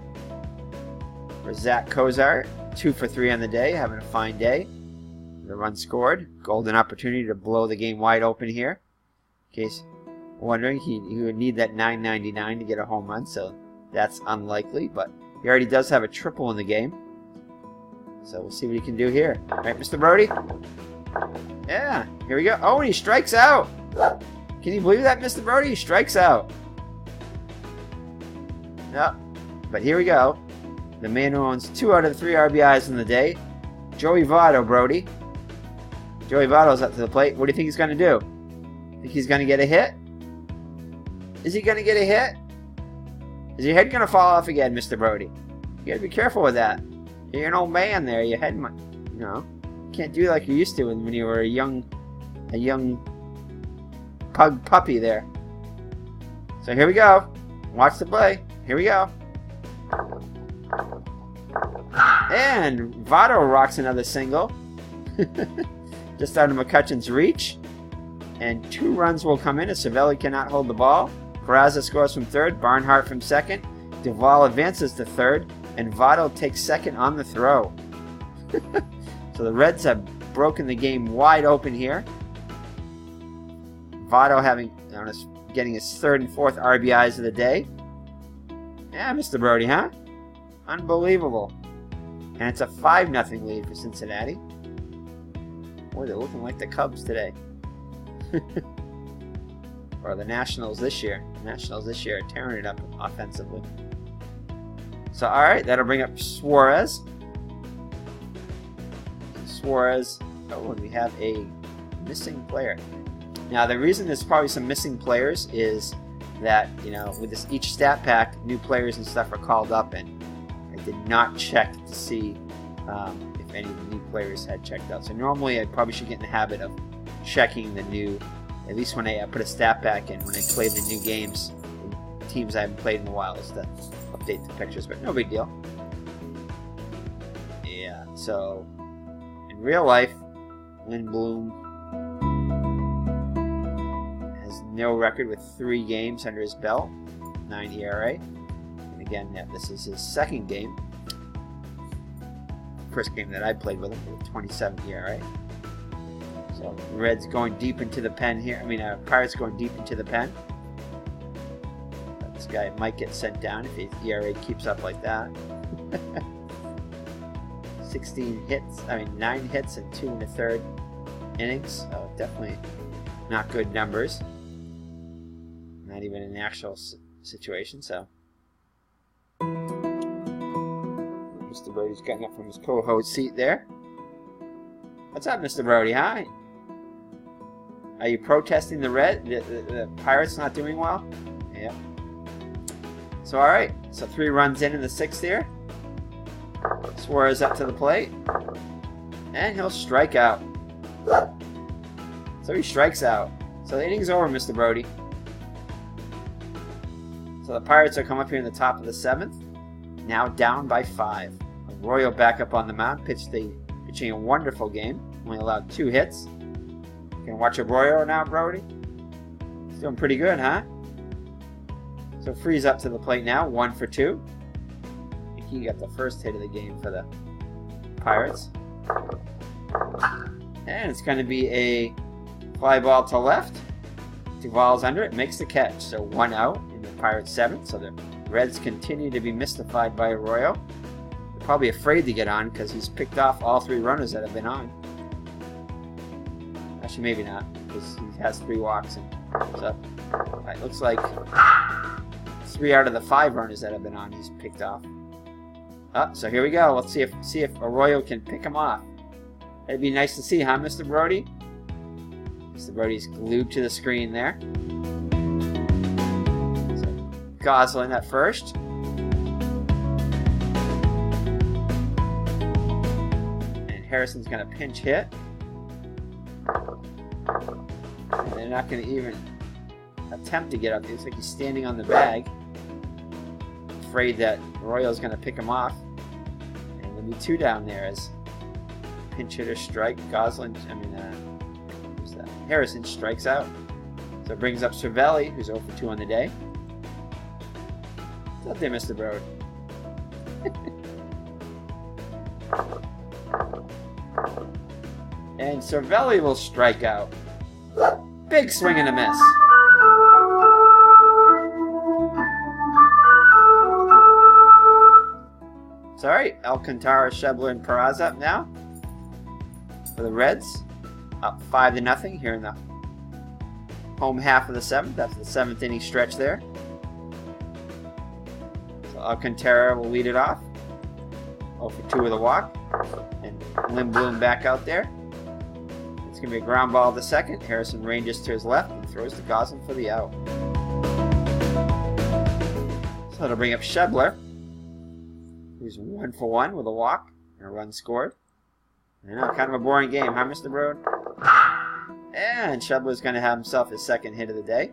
for Zach Cozart, 2 for 3 on the day, having a fine day. The run scored, golden opportunity to blow the game wide open here. In case you're wondering, he would need that 999 to get a home run, so that's unlikely, but he already does have a triple in the game. So we'll see what he can do here. Right, Mr. Brody? Yeah, here we go. Oh, and he strikes out. Can you believe that, Mr. Brody? He strikes out. No, but here we go. The man who owns 2 out of the 3 RBIs in the day, Joey Votto, Brody. Joey Votto's up to the plate. What do you think he's going to do? Think he's going to get a hit? Is he going to get a hit? Is your head going to fall off again, Mr. Brody? You got to be careful with that. You're an old man there. Your head might, can't do like you used to when you were a young puppy there. So here we go. Watch the play. Here we go. And Votto rocks another single. Just out of McCUTCHEN's reach. And 2 runs will come in as Cervelli cannot hold the ball. Peraza scores from third, Barnhart from second, Duvall advances to third, and Votto takes second on the throw. So the Reds have broken the game wide open here. Votto getting his 3rd and 4th RBIs of the day. Yeah, Mr. Brody, huh? Unbelievable. And it's a 5-0 lead for Cincinnati. Boy, they're looking like the Cubs today. Or the Nationals this year. The Nationals this year are tearing it up offensively. So, alright, that'll bring up Suarez. Oh, and we have a missing player. Now, the reason there's probably some missing players is that, with this each stat pack, new players and stuff are called up, and I did not check to see if any of the new players had checked out. So normally I probably should get in the habit of checking the new, at least when I put a stat pack in, when I play the new games, teams I haven't played in a while is to update the pictures, but no big deal. Yeah, so in real life, Lynn Bloom has no record with 3 games under his belt, 9 ERA. And again, this is his second game. First game that I played with him with 27 ERA. So Reds going deep into the pen here. Pirates going deep into the pen. This guy might get sent down if his ERA keeps up like that. 16 hits, 9 hits and 2 1/3 innings. So definitely not good numbers. Not even an actual situation. So Mr. Brody's getting up from his co-host seat there. What's up, Mr. Brody? Hi. Are you protesting the Pirates not doing well? Yeah. So all right. So 3 runs in the 6th here. Suarez up to the plate, and he'll strike out. So he strikes out. So the inning's over, Mr. Brody. So the Pirates are come up here in the top of the 7th, now down by 5. Arroyo back up on the mound, pitching a wonderful game. Only allowed 2 hits. You can watch Arroyo now, Brody. He's doing pretty good, huh? So Freeze up to the plate now, 1 for 2. He got the first hit of the game for the Pirates. And it's going to be a fly ball to left. Duvall's under it, makes the catch. So 1 out in the Pirates' 7th. So the Reds continue to be mystified by Arroyo. They're probably afraid to get on because he's picked off all 3 runners that have been on. Actually, maybe not, because he has 3 walks. So it looks like 3 out of the 5 runners that have been on he's picked off. So here we go. Let's see if Arroyo can pick him off. It'd be nice to see, huh, Mr. Brody? Mr. Brody's glued to the screen there. So Goslin at first. And Harrison's going to pinch hit. And they're not going to even attempt to get up. It's like he's standing on the bag. Afraid that Arroyo's going to pick him off. And there'll be 2 down there as pinch hitter strike. Harrison strikes out. So it brings up Cervelli, who's 0 for 2 on the day. What's up there, Mr. Brody? And Cervelli will strike out. Big swing and a miss. It's all right. Alcantara, Schebler, and Peraza up now for the Reds. Up 5-0 here in the home half of the 7th. That's the 7th inning stretch there. So Alcantara will lead it off. 0 for 2 with a walk. And Lynn Bloom back out there. It's going to be a ground ball to second. Harrison ranges to his left and throws to Goslin for the out. So that'll bring up Schebler, who's 1 for 1 with a walk and a run scored. I know, kind of a boring game, huh, Mr. Broad? And Schebler's going to have himself his 2nd hit of the day.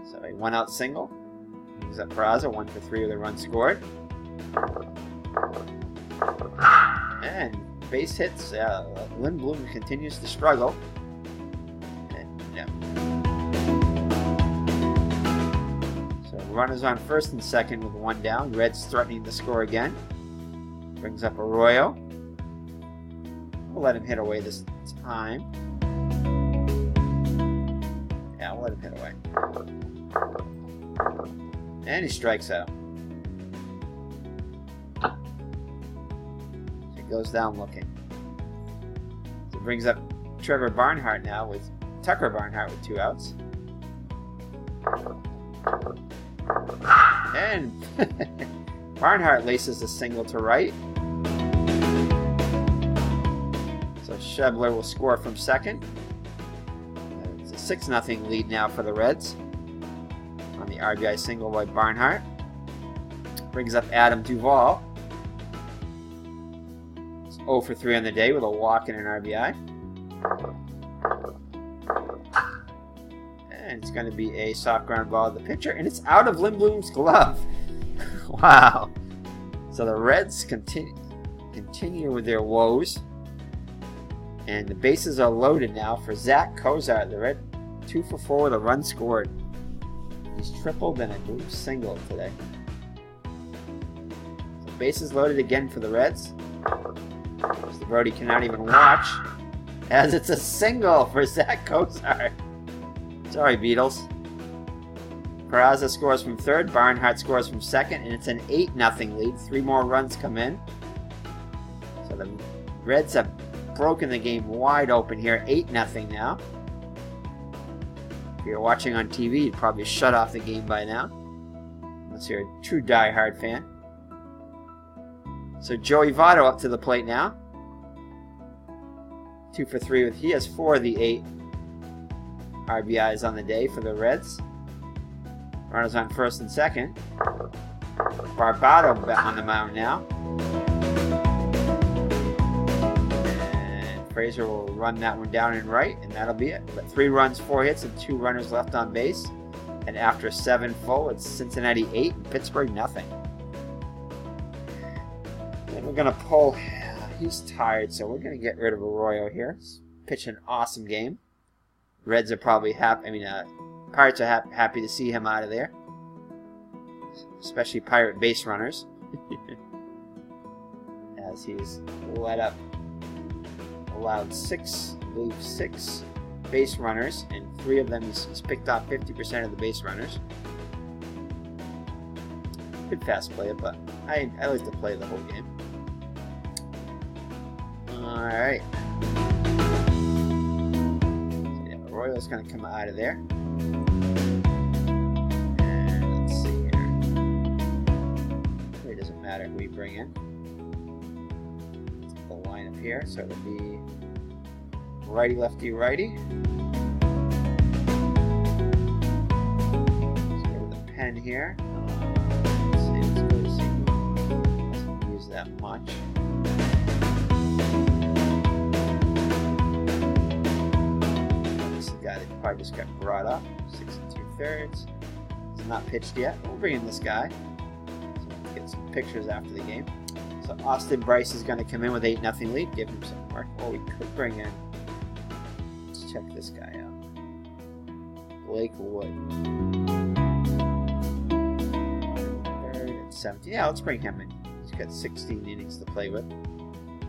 So a 1-out single. Brings up Peraza, 1 for 3 with a run scored. And base hits. Lynn Bloom continues to struggle. And, no. So runners on 1st and 2nd with 1 down. Reds threatening to score again. Brings up Arroyo. We'll let him hit away this time. Yeah, we'll let him hit away. And he strikes out. So he goes down looking. So it brings up Tucker Barnhart with 2 outs. And Barnhart laces a single to right. So Schebler will score from 2nd. It's a 6-0 lead now for the Reds on the RBI single by Barnhart. Brings up Adam Duvall. It's 0 for 3 on the day with a walk and an RBI. and it's going to be a soft ground ball to the pitcher, and it's out of Lindblom's glove. Wow. So the Reds continue with their woes, and the bases are loaded now for Zach Cozart. The Red 2 for 4 with a run scored. He's tripled and I believe singled today. So bases loaded again for the Reds. Mr. Brody cannot even watch, as it's a single for Zach Cozart. Sorry, Beatles. Peraza scores from third, Barnhart scores from second, and it's an 8-0 lead. 3 more runs come in. So the Reds have broken the game wide open here. 8-0 now. If you're watching on TV, you'd probably shut off the game by now, unless you're a true diehard fan. So Joey Votto up to the plate now. 2 for 3 he has 4 of the 8 RBIs on the day for the Reds. Runners on first and second. Barbado on the mound now. And Fraser will run that one down and right, and that'll be it. But 3 runs, 4 hits, and 2 runners left on base. And after 7 full, it's Cincinnati 8 and Pittsburgh nothing. And we're going to pull. He's tired, so we're going to get rid of Arroyo here. Pitch an awesome game. Reds are probably happy. Pirates are happy to see him out of there, especially Pirate base runners, as he's allowed 6 base runners, and 3 of them he's picked off 50% of the base runners. Good fast player, but I like to play the whole game. All right. So yeah, Arroyo's going to come out of there. Matter who we bring in. The lineup here, so it'll be righty, lefty, righty. Let's go with the pen here. Let's go to see who doesn't use that much. This is the guy that probably just got brought up. 6 2/3. It's not pitched yet. We'll bring in this guy. Get some pictures after the game. So Austin Bryce is going to come in with 8-0 lead. Give him some work. Or we could bring in. Let's check this guy out. Blake Wood. 3rd and 17. Yeah, let's bring him in. He's got 16 innings to play with.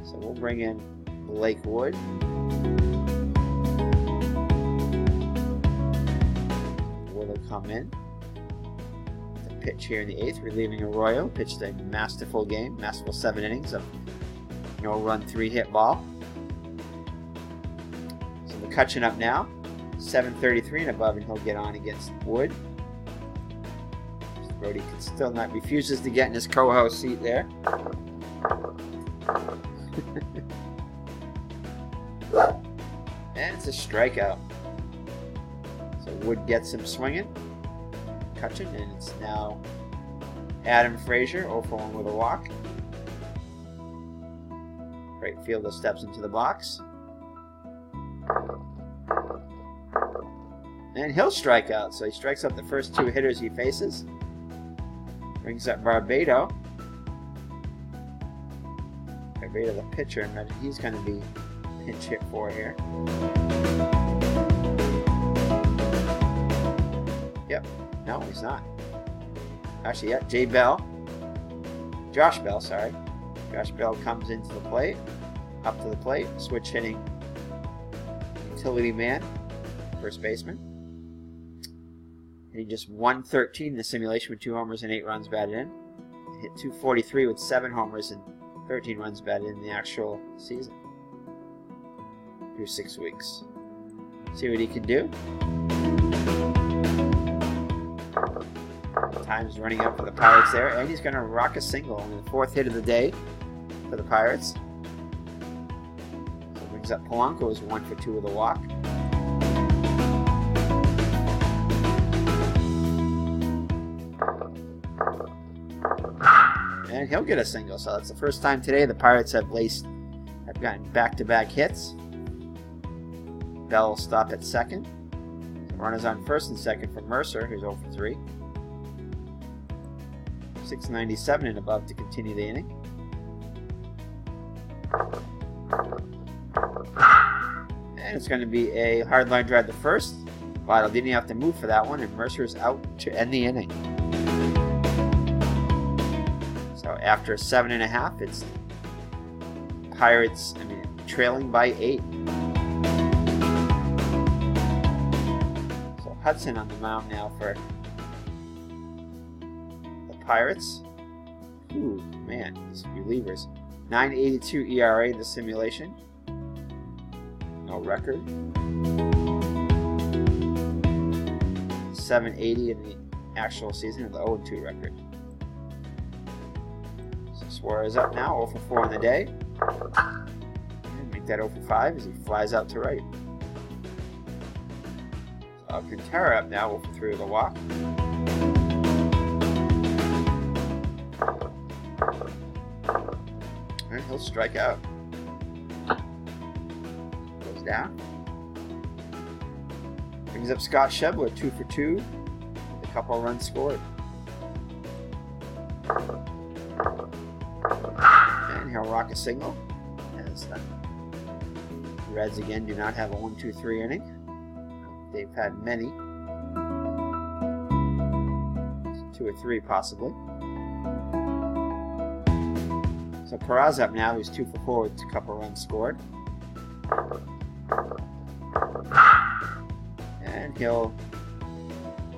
So we'll bring in Blake Wood. Wood will come in. Pitch here in the 8th, relieving Arroyo. Pitched a masterful game, masterful 7 innings of no run, 3 hit ball. So McCUTCHEN up now, 7:33 and above, and he'll get on against Wood. Brody can still not refuses to get in his co-host seat there. And it's a strikeout. So Wood gets him swinging. McCUTCHEN, and it's now Adam Frazier, 0 for 1 with a walk. Right fielder steps into the box. And he'll strike out, so he strikes out the first 2 hitters he faces. Brings up Barbado. Barbado, the pitcher, and he's going to be pinch hit for here. Yep. No, he's not. Actually, yeah, Josh Bell, sorry. Josh Bell comes into the plate, up to the plate, switch hitting utility man, first baseman. Hitting just 113 in the simulation with 2 homers and 8 runs batted in. Hit 243 with 7 homers and 13 runs batted in the actual season. Through 6 weeks. See what he can do. Time's running up for the Pirates there, and he's going to rock a single on the 4th hit of the day for the Pirates. So brings up Polanco, who's 1 for 2 with a walk. And he'll get a single, so that's the first time today the Pirates have gotten back-to-back hits. Bell will stop at second. Runners on first and second for Mercer, who's 0 for 3. 697 and above to continue the inning. And it's going to be a hard line drive to first. Votto didn't have to move for that one, and Mercer's out to end the inning. So after 7.5, it's Pirates, trailing by 8. So Hudson on the mound now for the Pirates. Ooh, man, these relievers. 9.82 ERA in the simulation. No record. 7.80 in the actual season, and the 0-2 record. So Suarez up now, 0 for 4 on the day. And make that 0 for 5 as he flies out to right. So Alcantara up now, 0 for 3 with a walk. And he'll strike out. Goes down. Brings up Scott Schebler, 2 for 2, with a couple of runs scored. And he'll rock a single, as the Reds again do not have a 1-2-3 inning. They've had many. 2 or 3 possibly. So Peraza up now, he's 2 for 4 with a couple of runs scored. And he'll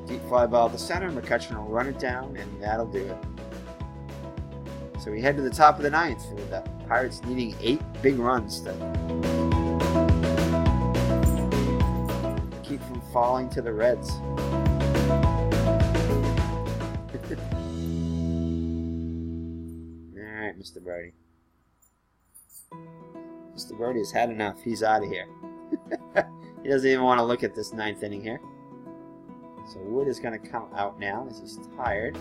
deep fly ball to center. McCUTCHEN will run it down, and that'll do it. So we head to the top of the 9th with the Pirates needing 8 big runs to keep from falling to the Reds. Alright, Mr. Brody. Mr. Brody has had enough. He's out of here. He doesn't even want to look at this 9th inning here. So Wood is going to come out now as he's tired.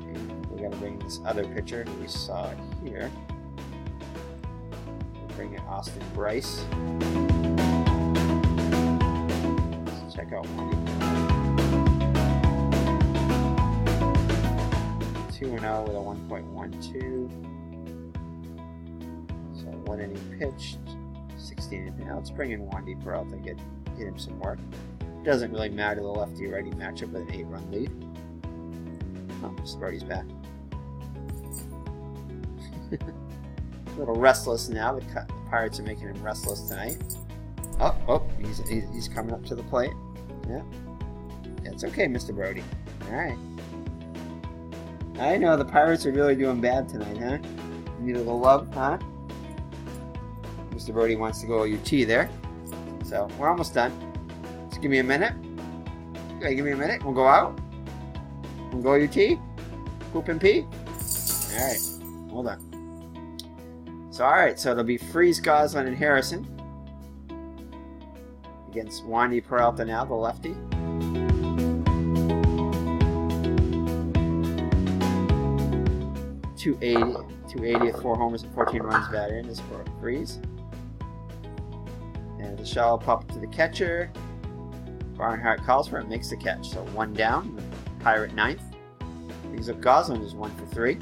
And we're going to bring this other pitcher who we saw here. We'll bring in Austin Bryce. Let's check out one. 2-0 with a 1.12. So 1 inning pitched. 16. Now let's bring in Wandy Peralta and get him some work. Doesn't really matter the lefty-righty matchup with an 8-run lead. Oh, Mr. Brody's back. A little restless now. The Pirates are making him restless tonight. Oh, he's coming up to the plate. Yeah, it's okay, Mr. Brody. All right. I know the Pirates are really doing bad tonight, huh? Need a little love, huh? Mr. Brody wants to go UT there. So we're almost done. Just give me a minute. Okay, give me a minute. We'll go out. We'll go UT. Poop and pee. Alright. Hold on. So alright, so it'll be Freeze, Goslin, and Harrison. Against Wandy Peralta now, the lefty. .280 with 4 homers and 14 runs batted in is for Freeze. And the shot will pop up to the catcher. Barnhart calls for it, makes the catch. So 1 down, the Pirate 9th. Brings up Goslin, who's 1 for 3.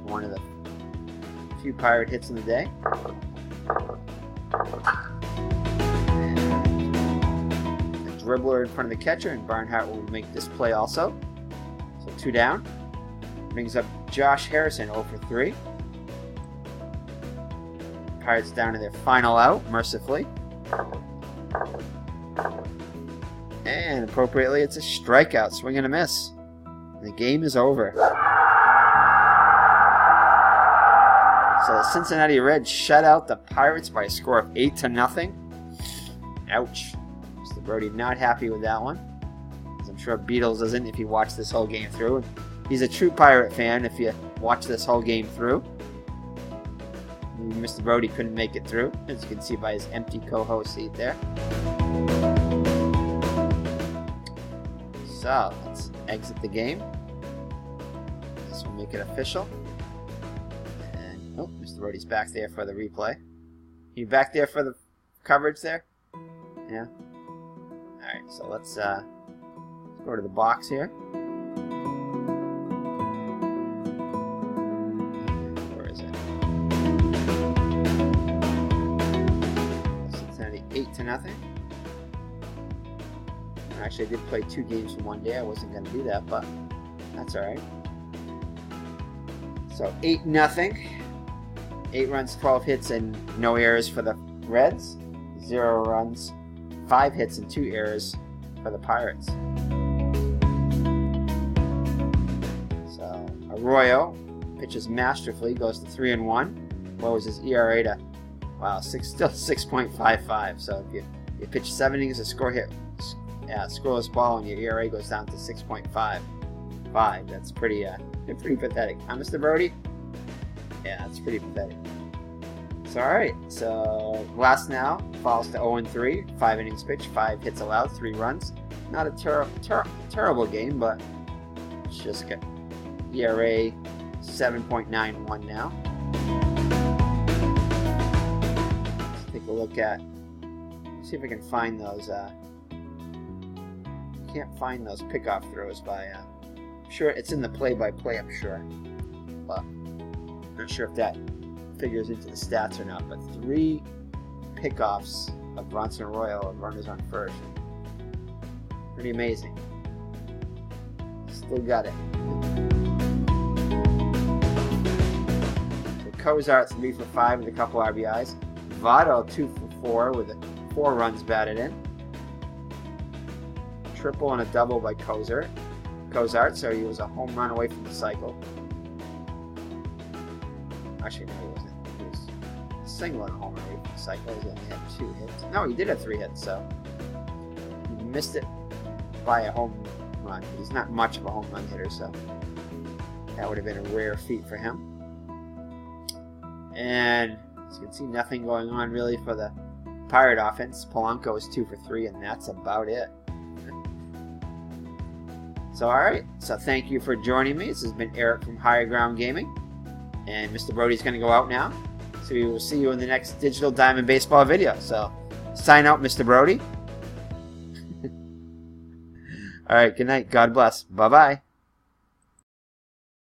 One of the few Pirate hits in the day. And a dribbler in front of the catcher, and Barnhart will make this play also. So 2 down. Brings up Josh Harrison, 0 for 3. Pirates down to their final out, mercifully. And appropriately, it's a strikeout, swing and a miss. And the game is over. So the Cincinnati Reds shut out the Pirates by a score of 8-0. Ouch. Mr. Brody not happy with that one. As I'm sure Beatles isn't if you watch this whole game through. And he's a true Pirate fan if you watch this whole game through. Mr. Brody couldn't make it through, as you can see by his empty co-host seat there. So, let's exit the game. This will make it official. And, oh, Mr. Brody's back there for the replay. You back there for the coverage there? Yeah. Alright, so let's go to the box here. Where is it? Cincinnati 8-0. Actually, I did play 2 games in one day. I wasn't going to do that, but that's alright. So 8-0. 8 runs, 12 hits, and no errors for the Reds. 0 runs, 5 hits, and 2 errors for the Pirates. So Arroyo pitches masterfully, goes to 3-1. What was his ERA to? Wow, still 6.55. So if you pitch 7 innings of scoreless ball, and your ERA goes down to 6.55, that's pretty pathetic. Huh, Mr. Brody? Yeah, that's pretty pathetic. So alright, so Glasnow falls to 0-3, 5 innings pitched, 5 hits allowed, 3 runs. Not a terrible game, but it's just got ERA 7.91 now. Let's take a look at, see if I can find those. Can't find those pickoff throws by. I'm sure it's in the play-by-play. I'm sure, but I'm not sure if that figures into the stats or not. But 3 pickoffs of Bronson Arroyo of runners on first. Pretty amazing. Still got it. So Cozart 3 for 5 with a couple RBIs. Votto 2 for 4 with 4 runs batted in. Triple and a double by Cozart, so he was a home run away from the cycle. Actually, no, he wasn't. He was a single and a home run away from the cycle. He only had 2 hits. No, he did have 3 hits, so he missed it by a home run. He's not much of a home run hitter, so that would have been a rare feat for him. And as you can see, nothing going on really for the Pirate offense. Polanco is 2 for 3, and that's about it. So alright, so thank you for joining me. This has been Eric from Higher Ground Gaming. And Mr. Brody's going to go out now. So we will see you in the next Digital Diamond Baseball video. So sign out, Mr. Brody. Alright, good night. God bless. Bye-bye.